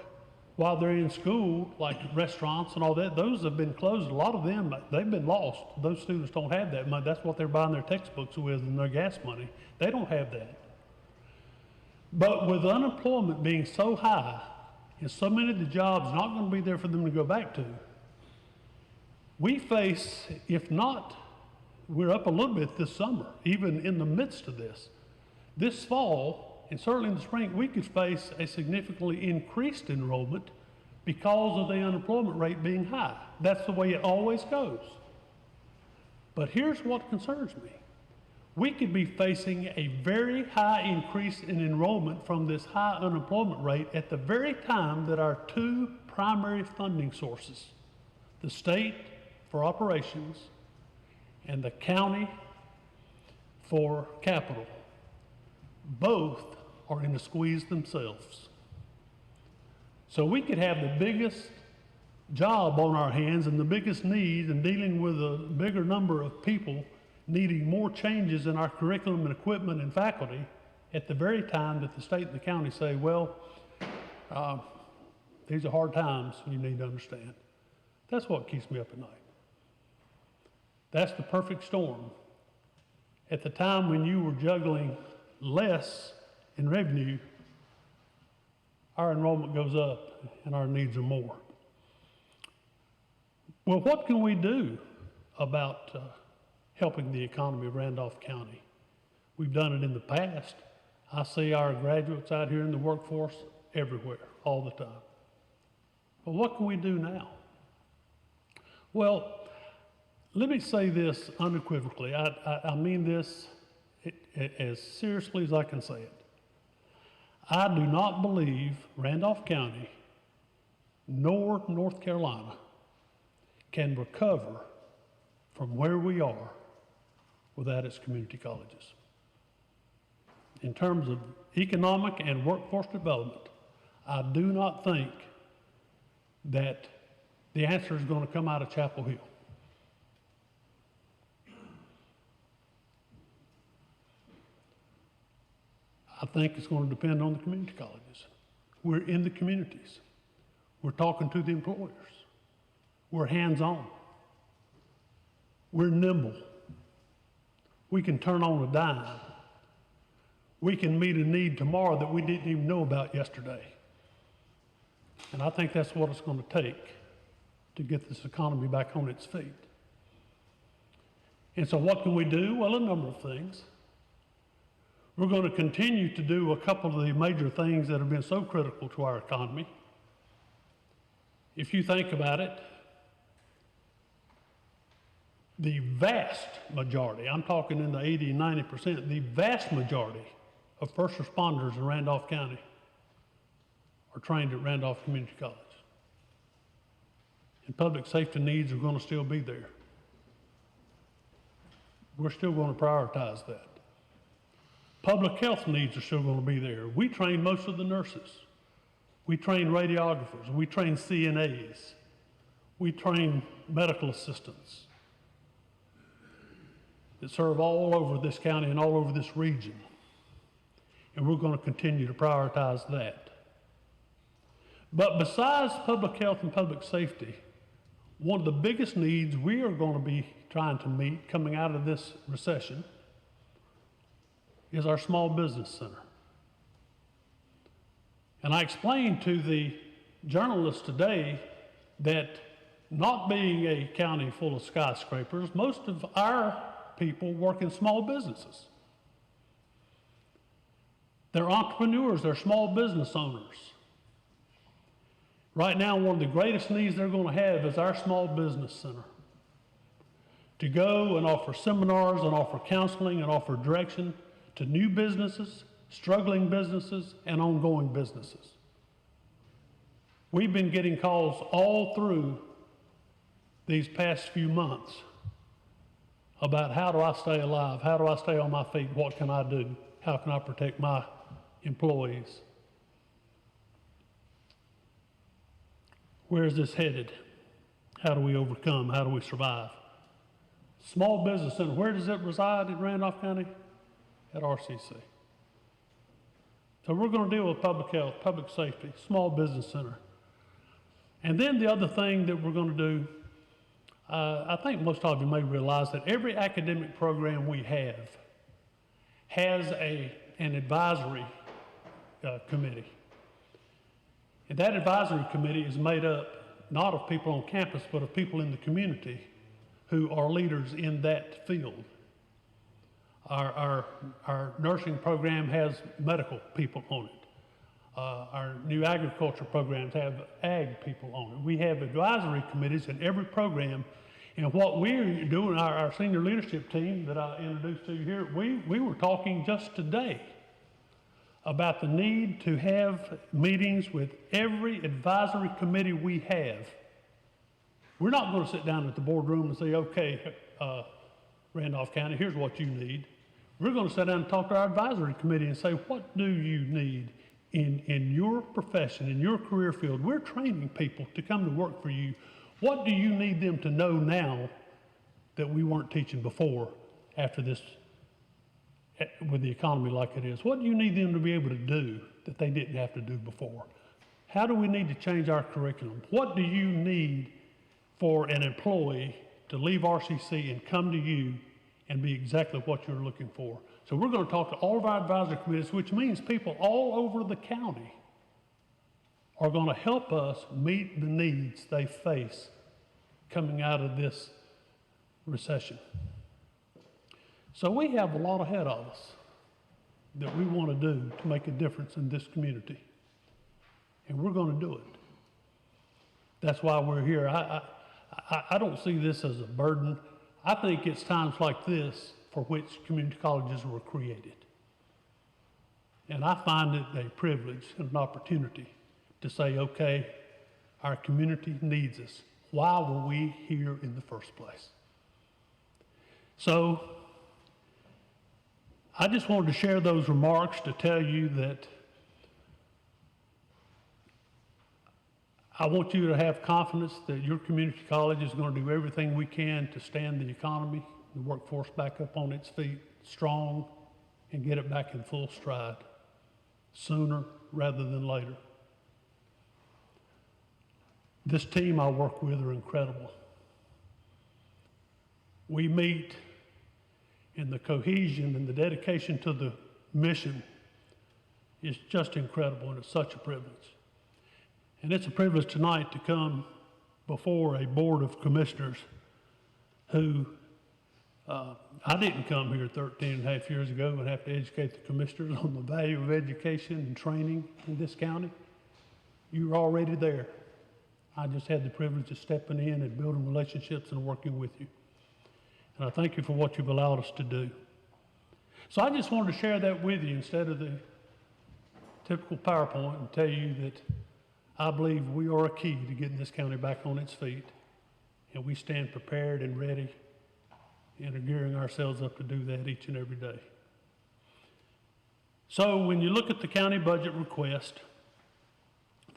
while they're in school, like restaurants and all that, those have been closed. A lot of them, they've been lost. Those students don't have that money. That's what they're buying their textbooks with and their gas money. They don't have that. But with unemployment being so high and so many of the jobs not going to be there for them to go back to, we face, if not, we're up a little bit this summer, even in the midst of this. This fall, and certainly in the spring, we could face a significantly increased enrollment because of the unemployment rate being high. That's the way it always goes. But here's what concerns me. We could be facing a very high increase in enrollment from this high unemployment rate at the very time that our two primary funding sources, the state for operations and the county for capital, both are in a squeeze themselves. So we could have the biggest job on our hands and the biggest need and dealing with a bigger number of people needing more changes in our curriculum and equipment and faculty at the very time that the state and the county say, well, these are hard times, you need to understand. That's what keeps me up at night. That's the perfect storm. At the time when you were juggling less in revenue, our enrollment goes up and our needs are more. Well, what can we do about helping the economy of Randolph County? We've done it in the past. I see our graduates out here in the workforce everywhere, all the time. But what can we do now? Well, let me say this unequivocally. I mean this as seriously as I can say it. I do not believe Randolph County nor North Carolina can recover from where we are without its community colleges. In terms of economic and workforce development, I do not think that the answer is going to come out of Chapel Hill. I think it's going to depend on the community colleges. We're in the communities. We're talking to the employers. We're hands-on. We're nimble. We can turn on a dime. We can meet a need tomorrow that we didn't even know about yesterday. And I think that's what it's going to take to get this economy back on its feet. And so what can we do? Well, a number of things. We're going to continue to do a couple of the major things that have been so critical to our economy. If you think about it, the vast majority, I'm talking in the 80 and 90%, the vast majority of first responders in Randolph County are trained at Randolph Community College. And public safety needs are going to still be there. We're still going to prioritize that. Public health needs are still going to be there. We train most of the nurses. We train radiographers. We train CNAs. We train medical assistants that serve all over this county and all over this region. And we're going to continue to prioritize that. But besides public health and public safety, one of the biggest needs we are going to be trying to meet coming out of this recession is our small business center. And I explained to the journalists today that not being a county full of skyscrapers, most of our people work in small businesses. They're entrepreneurs, they're small business owners. Right now, one of the greatest needs they're going to have is our small business center. To go and offer seminars and offer counseling and offer direction to new businesses, struggling businesses, and ongoing businesses. We've been getting calls all through these past few months about how do I stay alive? How do I stay on my feet? What can I do? How can I protect my employees? Where is this headed? How do we overcome? How do we survive? Small business center, where does it reside in Randolph County? At RCC. So we're going to deal with public health, public safety, small business center. And then the other thing that we're going to do, I think most of you may realize that every academic program we have has an advisory committee. And that advisory committee is made up not of people on campus, but of people in the community who are leaders in that field. Our nursing program has medical people on it. Our new agriculture programs have ag people on it. We have advisory committees in every program. And what we're doing, our senior leadership team that I introduced to you here, we were talking just today about the need to have meetings with every advisory committee we have. We're not going to sit down at the boardroom and say, okay, Randolph County, here's what you need. We're going to sit down and talk to our advisory committee and say, what do you need in your profession, in your career field? We're training people to come to work for you. What do you need them to know now that we weren't teaching before after this, with the economy like it is? What do you need them to be able to do that they didn't have to do before? How do we need to change our curriculum? What do you need for an employee to leave RCC and come to you and be exactly what you're looking for? So we're going to talk to all of our advisory committees, which means people all over the county are going to help us meet the needs they face coming out of this recession. So we have a lot ahead of us that we want to do to make a difference in this community. And we're going to do it. That's why we're here. I don't see this as a burden. I think it's times like this for which community colleges were created. And I find it a privilege and an opportunity to say, okay, our community needs us. Why were we here in the first place? So I just wanted to share those remarks to tell you that I want you to have confidence that your community college is going to do everything we can to stand the economy, the workforce back up on its feet, strong, and get it back in full stride sooner rather than later. This team I work with are incredible. We meet, and the cohesion and the dedication to the mission is just incredible, and it's such a privilege. And it's a privilege tonight to come before a board of commissioners who, I didn't come here 13 and a half years ago and have to educate the commissioners on the value of education and training in this county. You were already there. I just had the privilege of stepping in and building relationships and working with you. And I thank you for what you've allowed us to do. So I just wanted to share that with you instead of the typical PowerPoint and tell you that I believe we are a key to getting this county back on its feet, and we stand prepared and ready and are gearing ourselves up to do that each and every day. So when you look at the county budget request,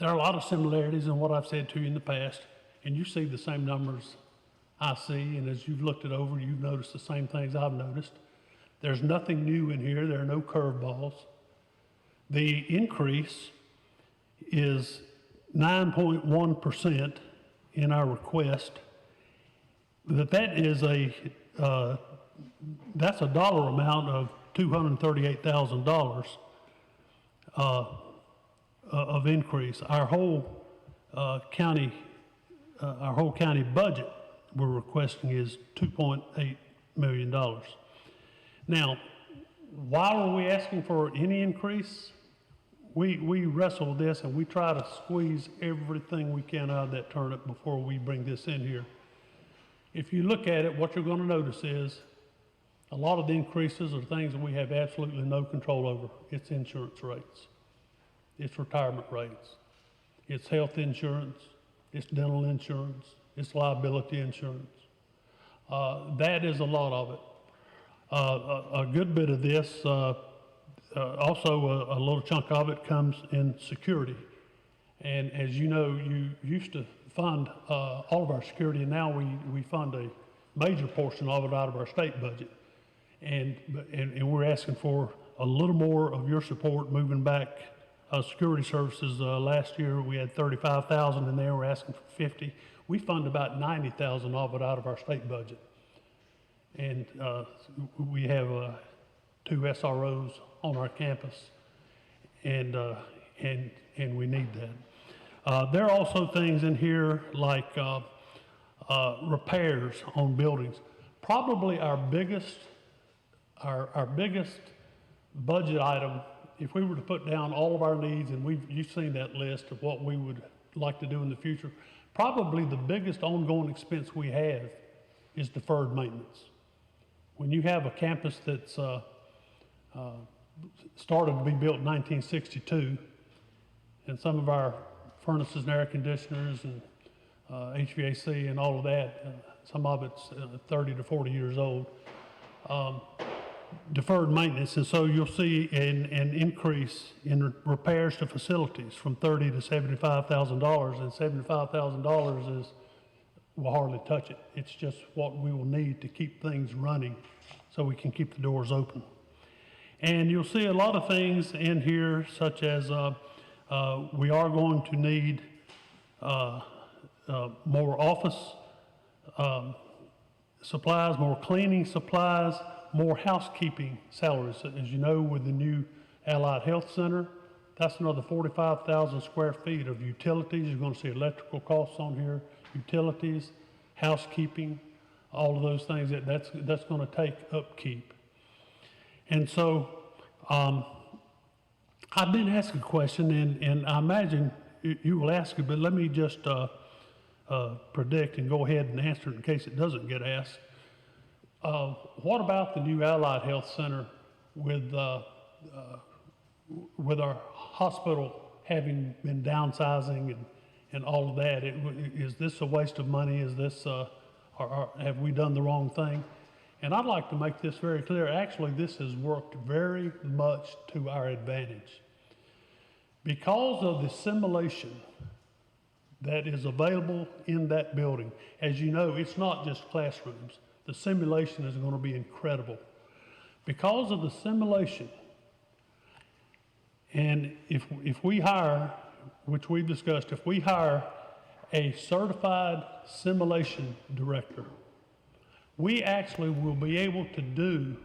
there are a lot of similarities in what I've said to you in the past, and you see the same numbers I see, and as you've looked it over, you've noticed the same things I've noticed. There's nothing new in here. There are no curveballs. The increase is 9.1% in our request. That is that's a dollar amount of $238,000 of increase. Our whole county budget we're requesting is $2.8 million. Now, why are we asking for any increase? We wrestle with this and we try to squeeze everything we can out of that turnip before we bring this in here. If you look at it, what you're going to notice is a lot of the increases are things that we have absolutely no control over. It's insurance rates, it's retirement rates, it's health insurance, it's dental insurance, it's liability insurance. That is a lot of it. A good bit of this, also a little chunk of it comes in security. And as you know, you used to fund all of our security, and now we fund a major portion of it out of our state budget. And we're asking for a little more of your support moving back security services. Last year we had 35,000 in there. We're asking for 50. We fund about 90,000 of it out of our state budget. And we have 2 SROs on our campus, and we need that. There are also things in here like repairs on buildings. Probably our biggest budget item, if we were to put down all of our needs, and you've seen that list of what we would like to do in the future, probably the biggest ongoing expense we have is deferred maintenance. When you have a campus that's started to be built in 1962, and some of our furnaces and air conditioners and HVAC and all of that, some of it's 30 to 40 years old, deferred maintenance. And so you'll see an increase in repairs to facilities from $30,000 to $75,000, and $75,000 we'll hardly touch it. It's just what we will need to keep things running so we can keep the doors open. And you'll see a lot of things in here, such as we are going to need more office supplies, more cleaning supplies, more housekeeping salaries. As you know, with the new Allied Health Center, that's another 45,000 square feet of utilities. You're going to see electrical costs on here, utilities, housekeeping, all of those things. That's going to take upkeep. And so I've been asked a question, and I imagine you will ask it, but let me just predict and go ahead and answer it in case it doesn't get asked. What about the new Allied Health Center with our hospital having been downsizing and all of that? Is this a waste of money? Is this, have we done the wrong thing? And I'd like to make this very clear. Actually, this has worked very much to our advantage. Because of the simulation that is available in that building, as you know, it's not just classrooms. The simulation is going to be incredible. Because of the simulation, and if we hire, which we've discussed, if we hire a certified simulation director, we actually will be able to do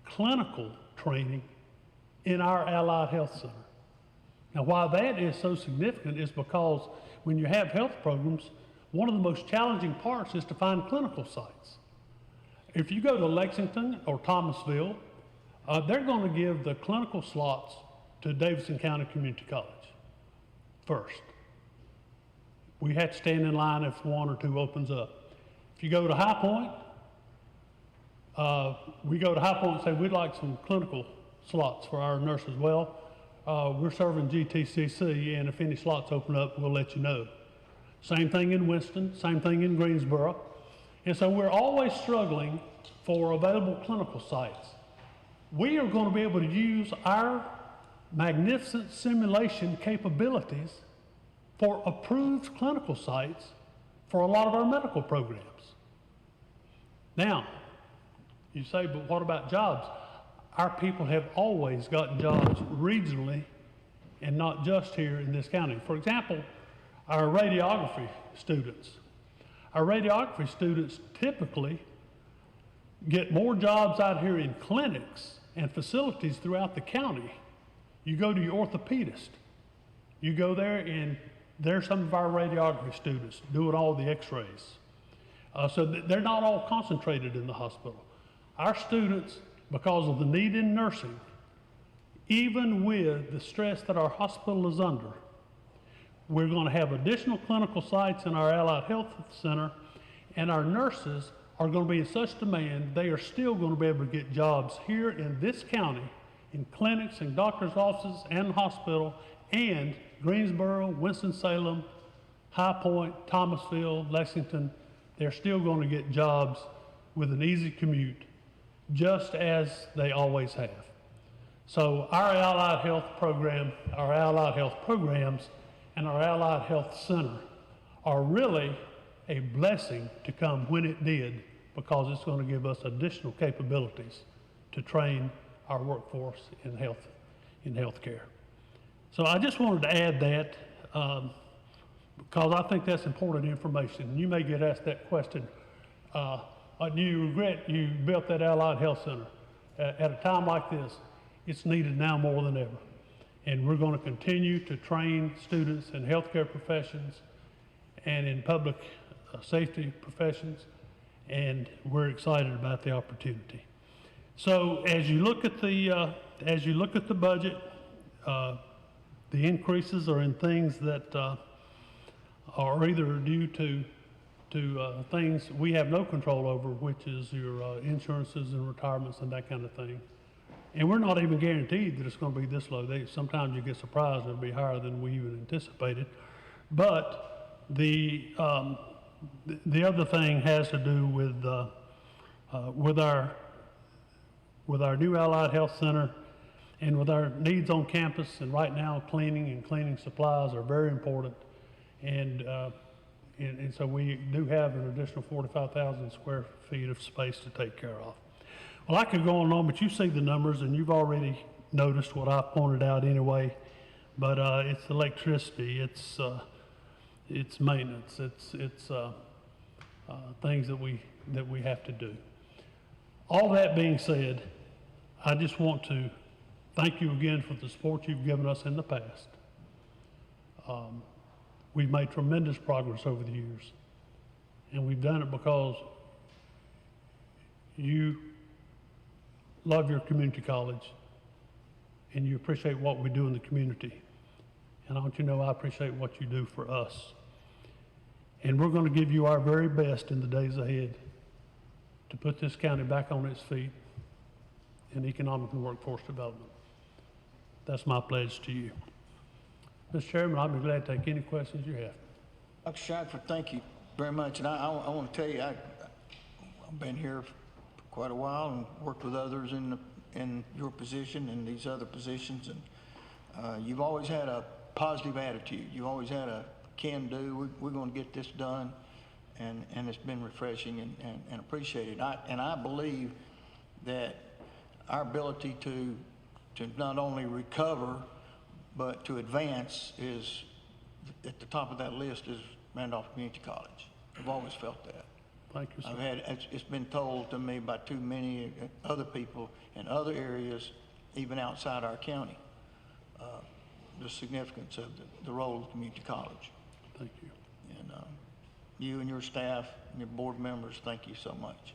clinical training in our allied health center. Now, why that is so significant is because when you have health programs, one of the most challenging parts is to find clinical sites. If you go to Lexington or Thomasville, they're going to give the clinical slots to Davidson County Community College first. We have to stand in line if one or two opens up. If you go to High Point, we go to High Point and say, we'd like some clinical slots for our nurses. Well, we're serving GTCC, and if any slots open up, we'll let you know. Same thing in Winston, same thing in Greensboro. And so we're always struggling for available clinical sites. We are going to be able to use our magnificent simulation capabilities for approved clinical sites for a lot of our medical programs. Now, you say, but what about jobs? Our people have always gotten jobs regionally and not just here in this county. For example, our radiography students. Our radiography students typically get more jobs out here in clinics and facilities throughout the county. You go to your orthopedist, you go there and there's some of our radiography students doing all the x-rays. So they're not all concentrated in the hospital. Our students, because of the need in nursing, even with the stress that our hospital is under, we're going to have additional clinical sites in our Allied Health Center, and our nurses are going to be in such demand, they are still going to be able to get jobs here in this county, in clinics and doctor's offices and hospital, and Greensboro, Winston-Salem, High Point, Thomasville, Lexington. They're still going to get jobs with an easy commute, just as they always have. So our Allied Health program, our Allied Health programs, and our Allied Health Center are really a blessing to come when it did, because it's going to give us additional capabilities to train our workforce in healthcare. So I just wanted to add that because I think that's important information. You may get asked that question. Do you regret you built that Allied Health Center? At a time like this, it's needed now more than ever. And we're going to continue to train students in healthcare professions and in public safety professions, and we're excited about the opportunity. So as you look at the budget, the increases are in things that are either due to things we have no control over, which is your insurances and retirements and that kind of thing. And we're not even guaranteed that it's going to be this low. Sometimes you get surprised it'll be higher than we even anticipated. But the other thing has to do with our new Allied Health Center and with our needs on campus. And right now, cleaning and cleaning supplies are very important. And so we do have an additional 45,000 square feet of space to take care of. Well, I could go on and on, but you see the numbers, and you've already noticed what I pointed out anyway. But it's electricity, it's maintenance, it's things that we have to do. All that being said, I just want to thank you again for the support you've given us in the past. We've made tremendous progress over the years, and we've done it because you love your community college and you appreciate what we do in the community. And I want you to know I appreciate what you do for us. And we're going to give you our very best in the days ahead to put this county back on its feet in economic and workforce development. That's my pledge to you. Mr. Chairman, I'll be glad to take any questions you have. Dr. Shackford, thank you very much. And I want to tell you, I've been here quite a while and worked with others in your position and these other positions. And you've always had a positive attitude. You've always had a can-do. We're going to get this done. And it's been refreshing and appreciated. I believe that our ability to not only recover, but to advance is at the top of that list is Randolph Community College. I've always felt that. Thank you, sir. It's been told to me by too many other people in other areas, even outside our county, the significance of the role of community college. Thank you. And you and your staff and your board members, thank you so much.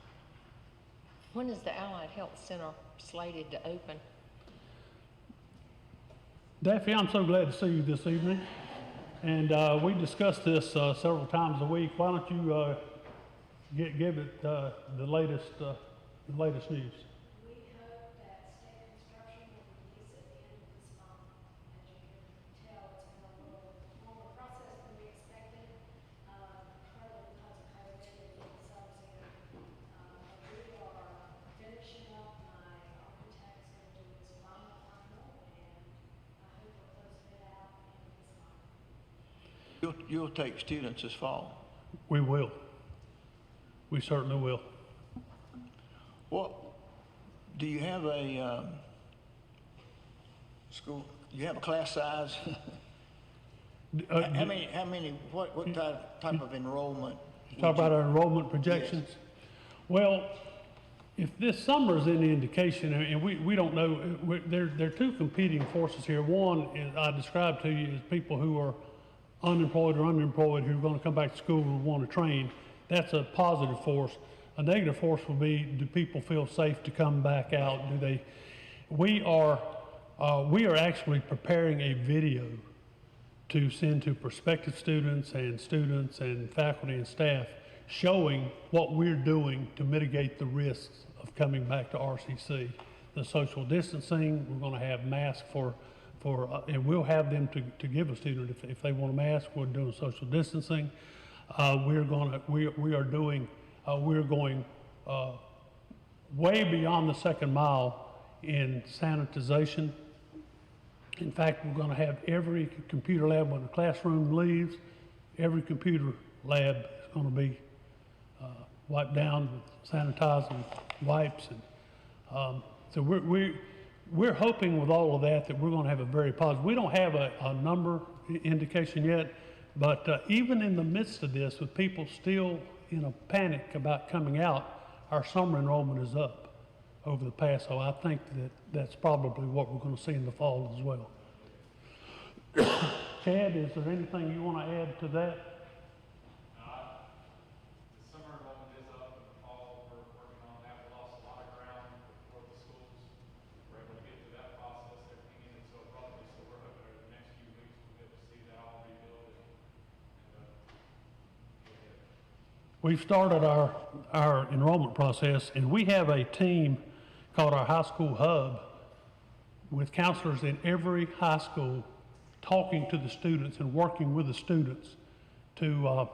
When is the Allied Health Center slated to open? Daffy, I'm so glad to see you this evening. And we discussed this several times a week. Why don't you give it the latest news? We hope that state construction will release at the end of this month. As you can tell, it's been a little longer process than we expected, partly because of COVID and some here. We are finishing up. My architect's going to do his final, and I hope we'll close it out at the end of this month. You'll take students this fall. We will. We certainly will. Well, do you have a school? You have a class size? How many? What type of enrollment? Talk about our enrollment projections. Yes. Well, if this summer is any indication, and we don't know, there are two competing forces here. One is I described to you as people who are unemployed or underemployed who are going to come back to school and want to train. That's a positive force. A negative force will be, do people feel safe to come back out? Do they? We are actually preparing a video to send to prospective students and faculty and staff showing what we're doing to mitigate the risks of coming back to RCC. The social distancing, we're going to have masks and we'll have them to give a student if they want a mask. We're doing social distancing. We're going way beyond the second mile in sanitization. In fact, we're going to have every computer lab when the classroom leaves, every computer lab is going to be wiped down, sanitized with wipes. And so we're hoping with all of that we're going to have a very positive. We don't have a number indication yet, but even in the midst of this, with people still in a panic about coming out, our summer enrollment is up over the past. So I think that's probably what we're going to see in the fall as well. Chad, is there anything you want to add to that? The summer enrollment is up. In the fall, we're working on that. We lost a lot of ground for the schools. We're able to get through that process. Everything isn't so abruptly, so we're hoping over the next few weeks we'll get to see that all rebuild and We've started our enrollment process, and we have a team called our High School Hub with counselors in every high school talking to the students and working with the students to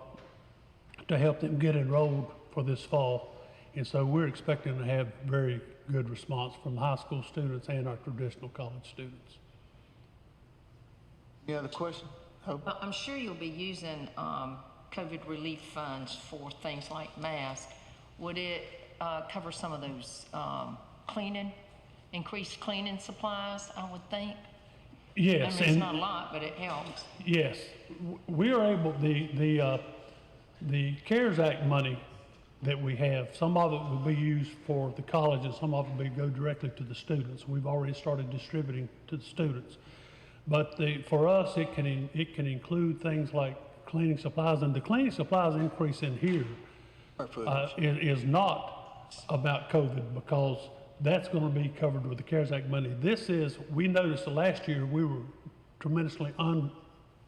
help them get enrolled for this fall. And so we're expecting to have very good response from high school students and our traditional college students. Any other question? Hope? I'm sure you'll be using COVID relief funds for things like masks. Would it cover some of those increased cleaning supplies, I would think? Yes. I mean, it's not a lot, but it helps. Yes. We are able, the CARES Act money that we have, some of it will be used for the college and some of it will go directly to the students. We've already started distributing to the students. But for us, it can include things like cleaning supplies, and the cleaning supplies increase in here is not about COVID, because that's going to be covered with the CARES Act money. We noticed that last year we were tremendously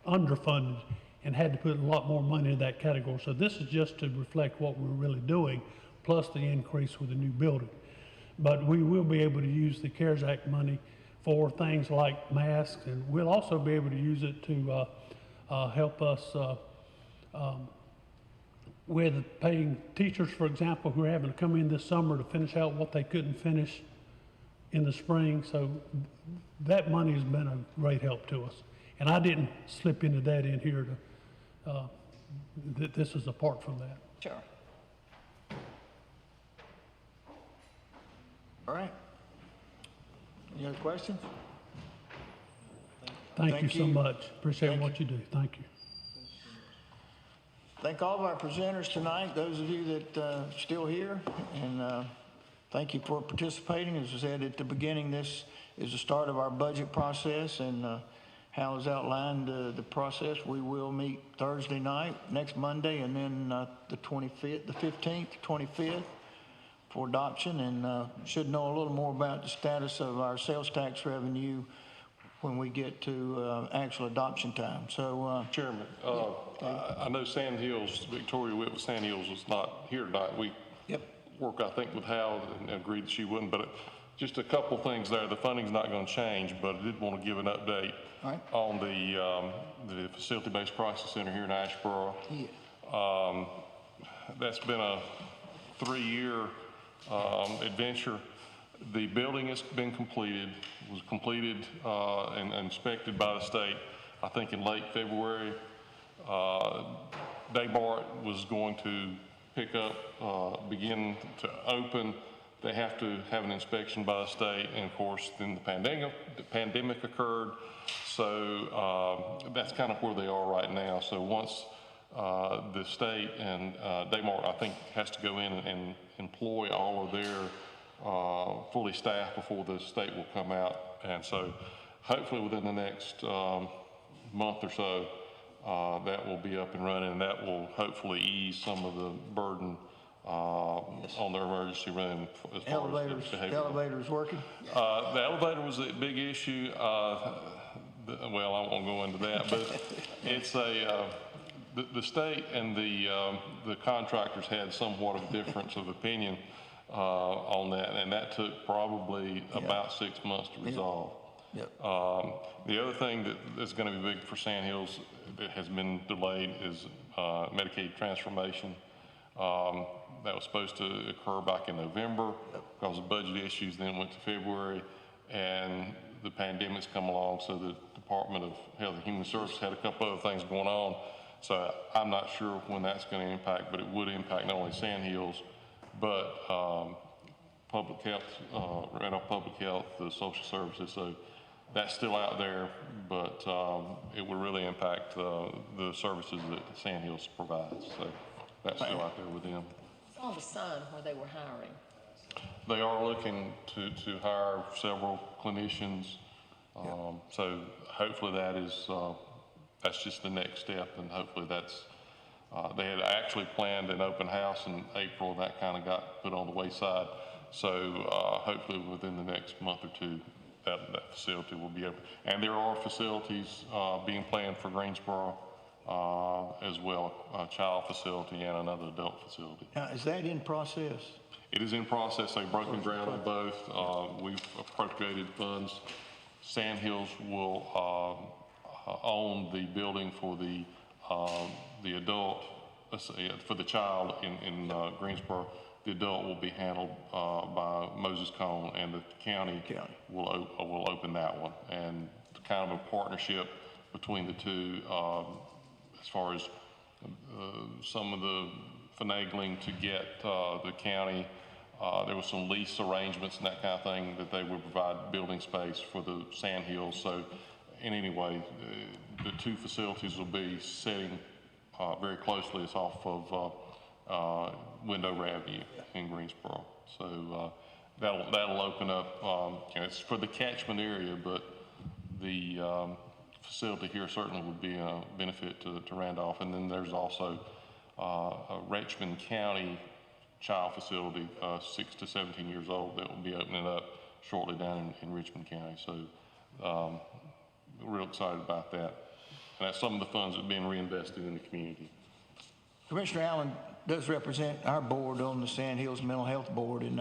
underfunded and had to put a lot more money in that category. So this is just to reflect what we're really doing, plus the increase with the new building. But we will be able to use the CARES Act money for things like masks, and we'll also be able to use it to help us with paying teachers, for example, who are having to come in this summer to finish out what they couldn't finish in the spring. So that money has been a great help to us. And I didn't slip into that in here to, this is apart from that. Sure. All right. Any other questions? Thank you so you. much. Appreciate Thank what you do. Thank you. Thank all of our presenters tonight, those of you that are still here, and thank you for participating. As I said at the beginning, this is the start of our budget process, and Hal has outlined the process. We will meet Thursday night, next Monday, and then the 25th, the 15th, 25th for adoption, and should know a little more about the status of our sales tax revenue when we get to actual adoption time. So, Chairman, I know Sand Hills, Victoria Witt with Sand Hills is not here tonight. We worked, I think, with Hal and agreed that she wouldn't, but just a couple things there. The funding's not going to change, but I did want to give an update on the facility-based crisis center here in Asheboro. That's been a 3-year adventure. The building has been completed, was completed and inspected by the state, I think in late February. Tobert was going to pick up, begin to open. They have to have an inspection by the state, and of course, then the pandemic occurred. So that's kind of where they are right now. So once the state and Tobert, I think, has to go in and employ all of their fully staffed before the state will come out. And so hopefully within the next month or so, that will be up and running, and that will hopefully ease some of the burden on their emergency room as far as the behavior. Elevators working? The elevator was a big issue. Well, I won't go into that, but it's the state and the contractors had somewhat of a difference of opinion on that, and that took probably about 6 months to resolve. The other thing that is going to be big for Sand Hills that has been delayed is Medicaid Transformation. That was supposed to occur back in November because of budget issues, then went to February, and the pandemic's come along, so the Department of Health and Human Services had a couple other things going on. So I'm not sure when that's going to impact, but it would impact not only Sand Hills, but public health, Randolph Public Health, the social services. So that's still out there, but it will really impact the services that Sand Hills provides. So that's still out there with them. I saw the sign where they were hiring. They are looking to hire several clinicians. So hopefully that's just the next step, and hopefully that's, they had actually planned an open house in April, and that kind of got put on the wayside. So hopefully within the next month or two, that facility will be open. And there are facilities being planned for Greensboro as well, a child facility and another adult facility. Now, is that in process? It is in process. They've broken ground on both. We've appropriated funds. Sand Hills will own the building for the adult, for the child in Greensboro. The adult will be handled by Moses Cone, and the county will open that one. And kind of a partnership between the two as far as some of the finagling to get the county. There was some lease arrangements and that kind of thing that they would provide building space for the Sand Hills. So in any way, the two facilities will be sitting very closely. It's off of Wendover Avenue in Greensboro. So that'll open up, it's for the catchment area, but the facility here certainly would be a benefit to Randolph. And then there's also a Richmond County child facility, 6 to 17 years old, that will be opening up shortly down in Richmond County. So we're real excited about that. And that's some of the funds that are being reinvested in the community. Commissioner Allen does represent our board on the Sand Hills Mental Health Board, and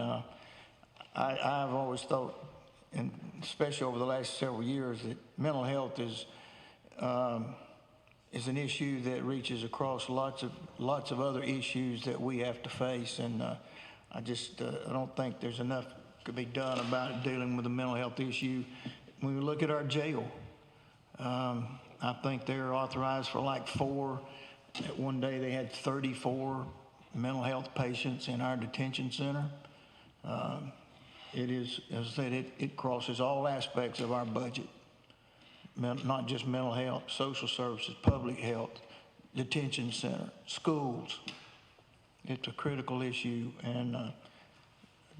I've always thought, and especially over the last several years, that mental health is is an issue that reaches across lots of other issues that we have to face, and I don't think there's enough could be done about it dealing with the mental health issue. When we look at our jail, I think they're authorized for like 4. At one day they had 34 mental health patients in our detention center. It is, as I said, it crosses all aspects of our budget. Not just mental health, social services, public health, detention center, schools. It's a critical issue, and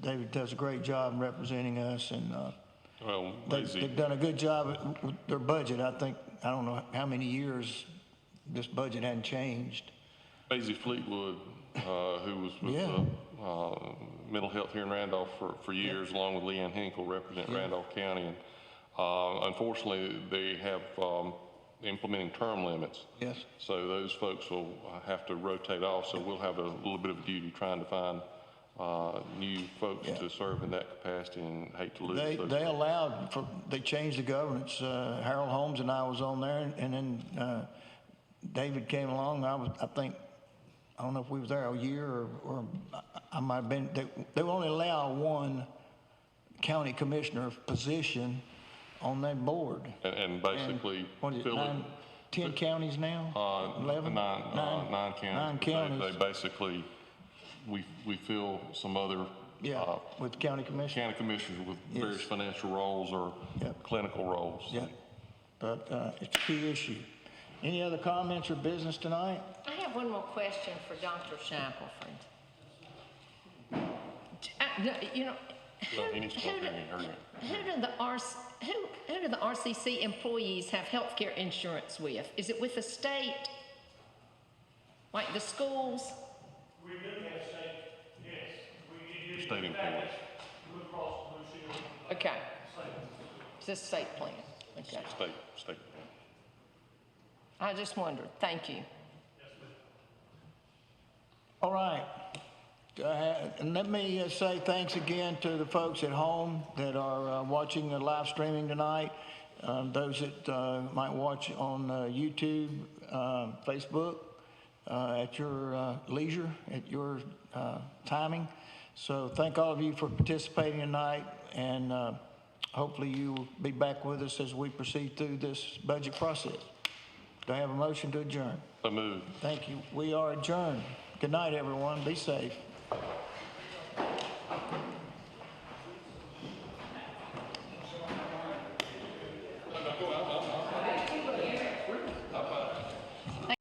David does a great job in representing us, and Well, they've done a good job with their budget. I don't know how many years this budget hadn't changed. Maisie Fleetwood, who was with mental health here in Randolph for years, along with Leanne Hinkle, represent Randolph County. And unfortunately, they have implementing term limits. Yes. So those folks will have to rotate off. So we'll have a little bit of a duty trying to find new folks to serve in that capacity, and hate to lose those. They changed the governance. Harold Holmes and I was on there, and then David came along. I don't know if we was there a year or I might have been. They will only allow one county commissioner position on that board. And basically, and, what is it, 10 counties now? 11? Nine counties. 9 counties. They basically, we fill some other with county commissioners. County commissioners with various financial roles or clinical roles. Yeah, but it's a key issue. Any other comments or business tonight? I have one more question for Dr. Shackelford. Well, he needs to come here and hurry up. Who do the RCC employees have health care insurance with? Is it with the state? Like the schools? We do have state, yes. State employees. Blue Cross Blue Shield. Okay. It's a state plan. Okay. State. I just wondered. Thank you. All right. And let me say thanks again to the folks at home that are watching the live streaming tonight. Those that might watch on YouTube, Facebook, at your leisure, at your timing. So thank all of you for participating tonight, and hopefully you will be back with us as we proceed through this budget process. Do I have a motion to adjourn? So moved. Thank you. We are adjourned. Good night, everyone. Be safe.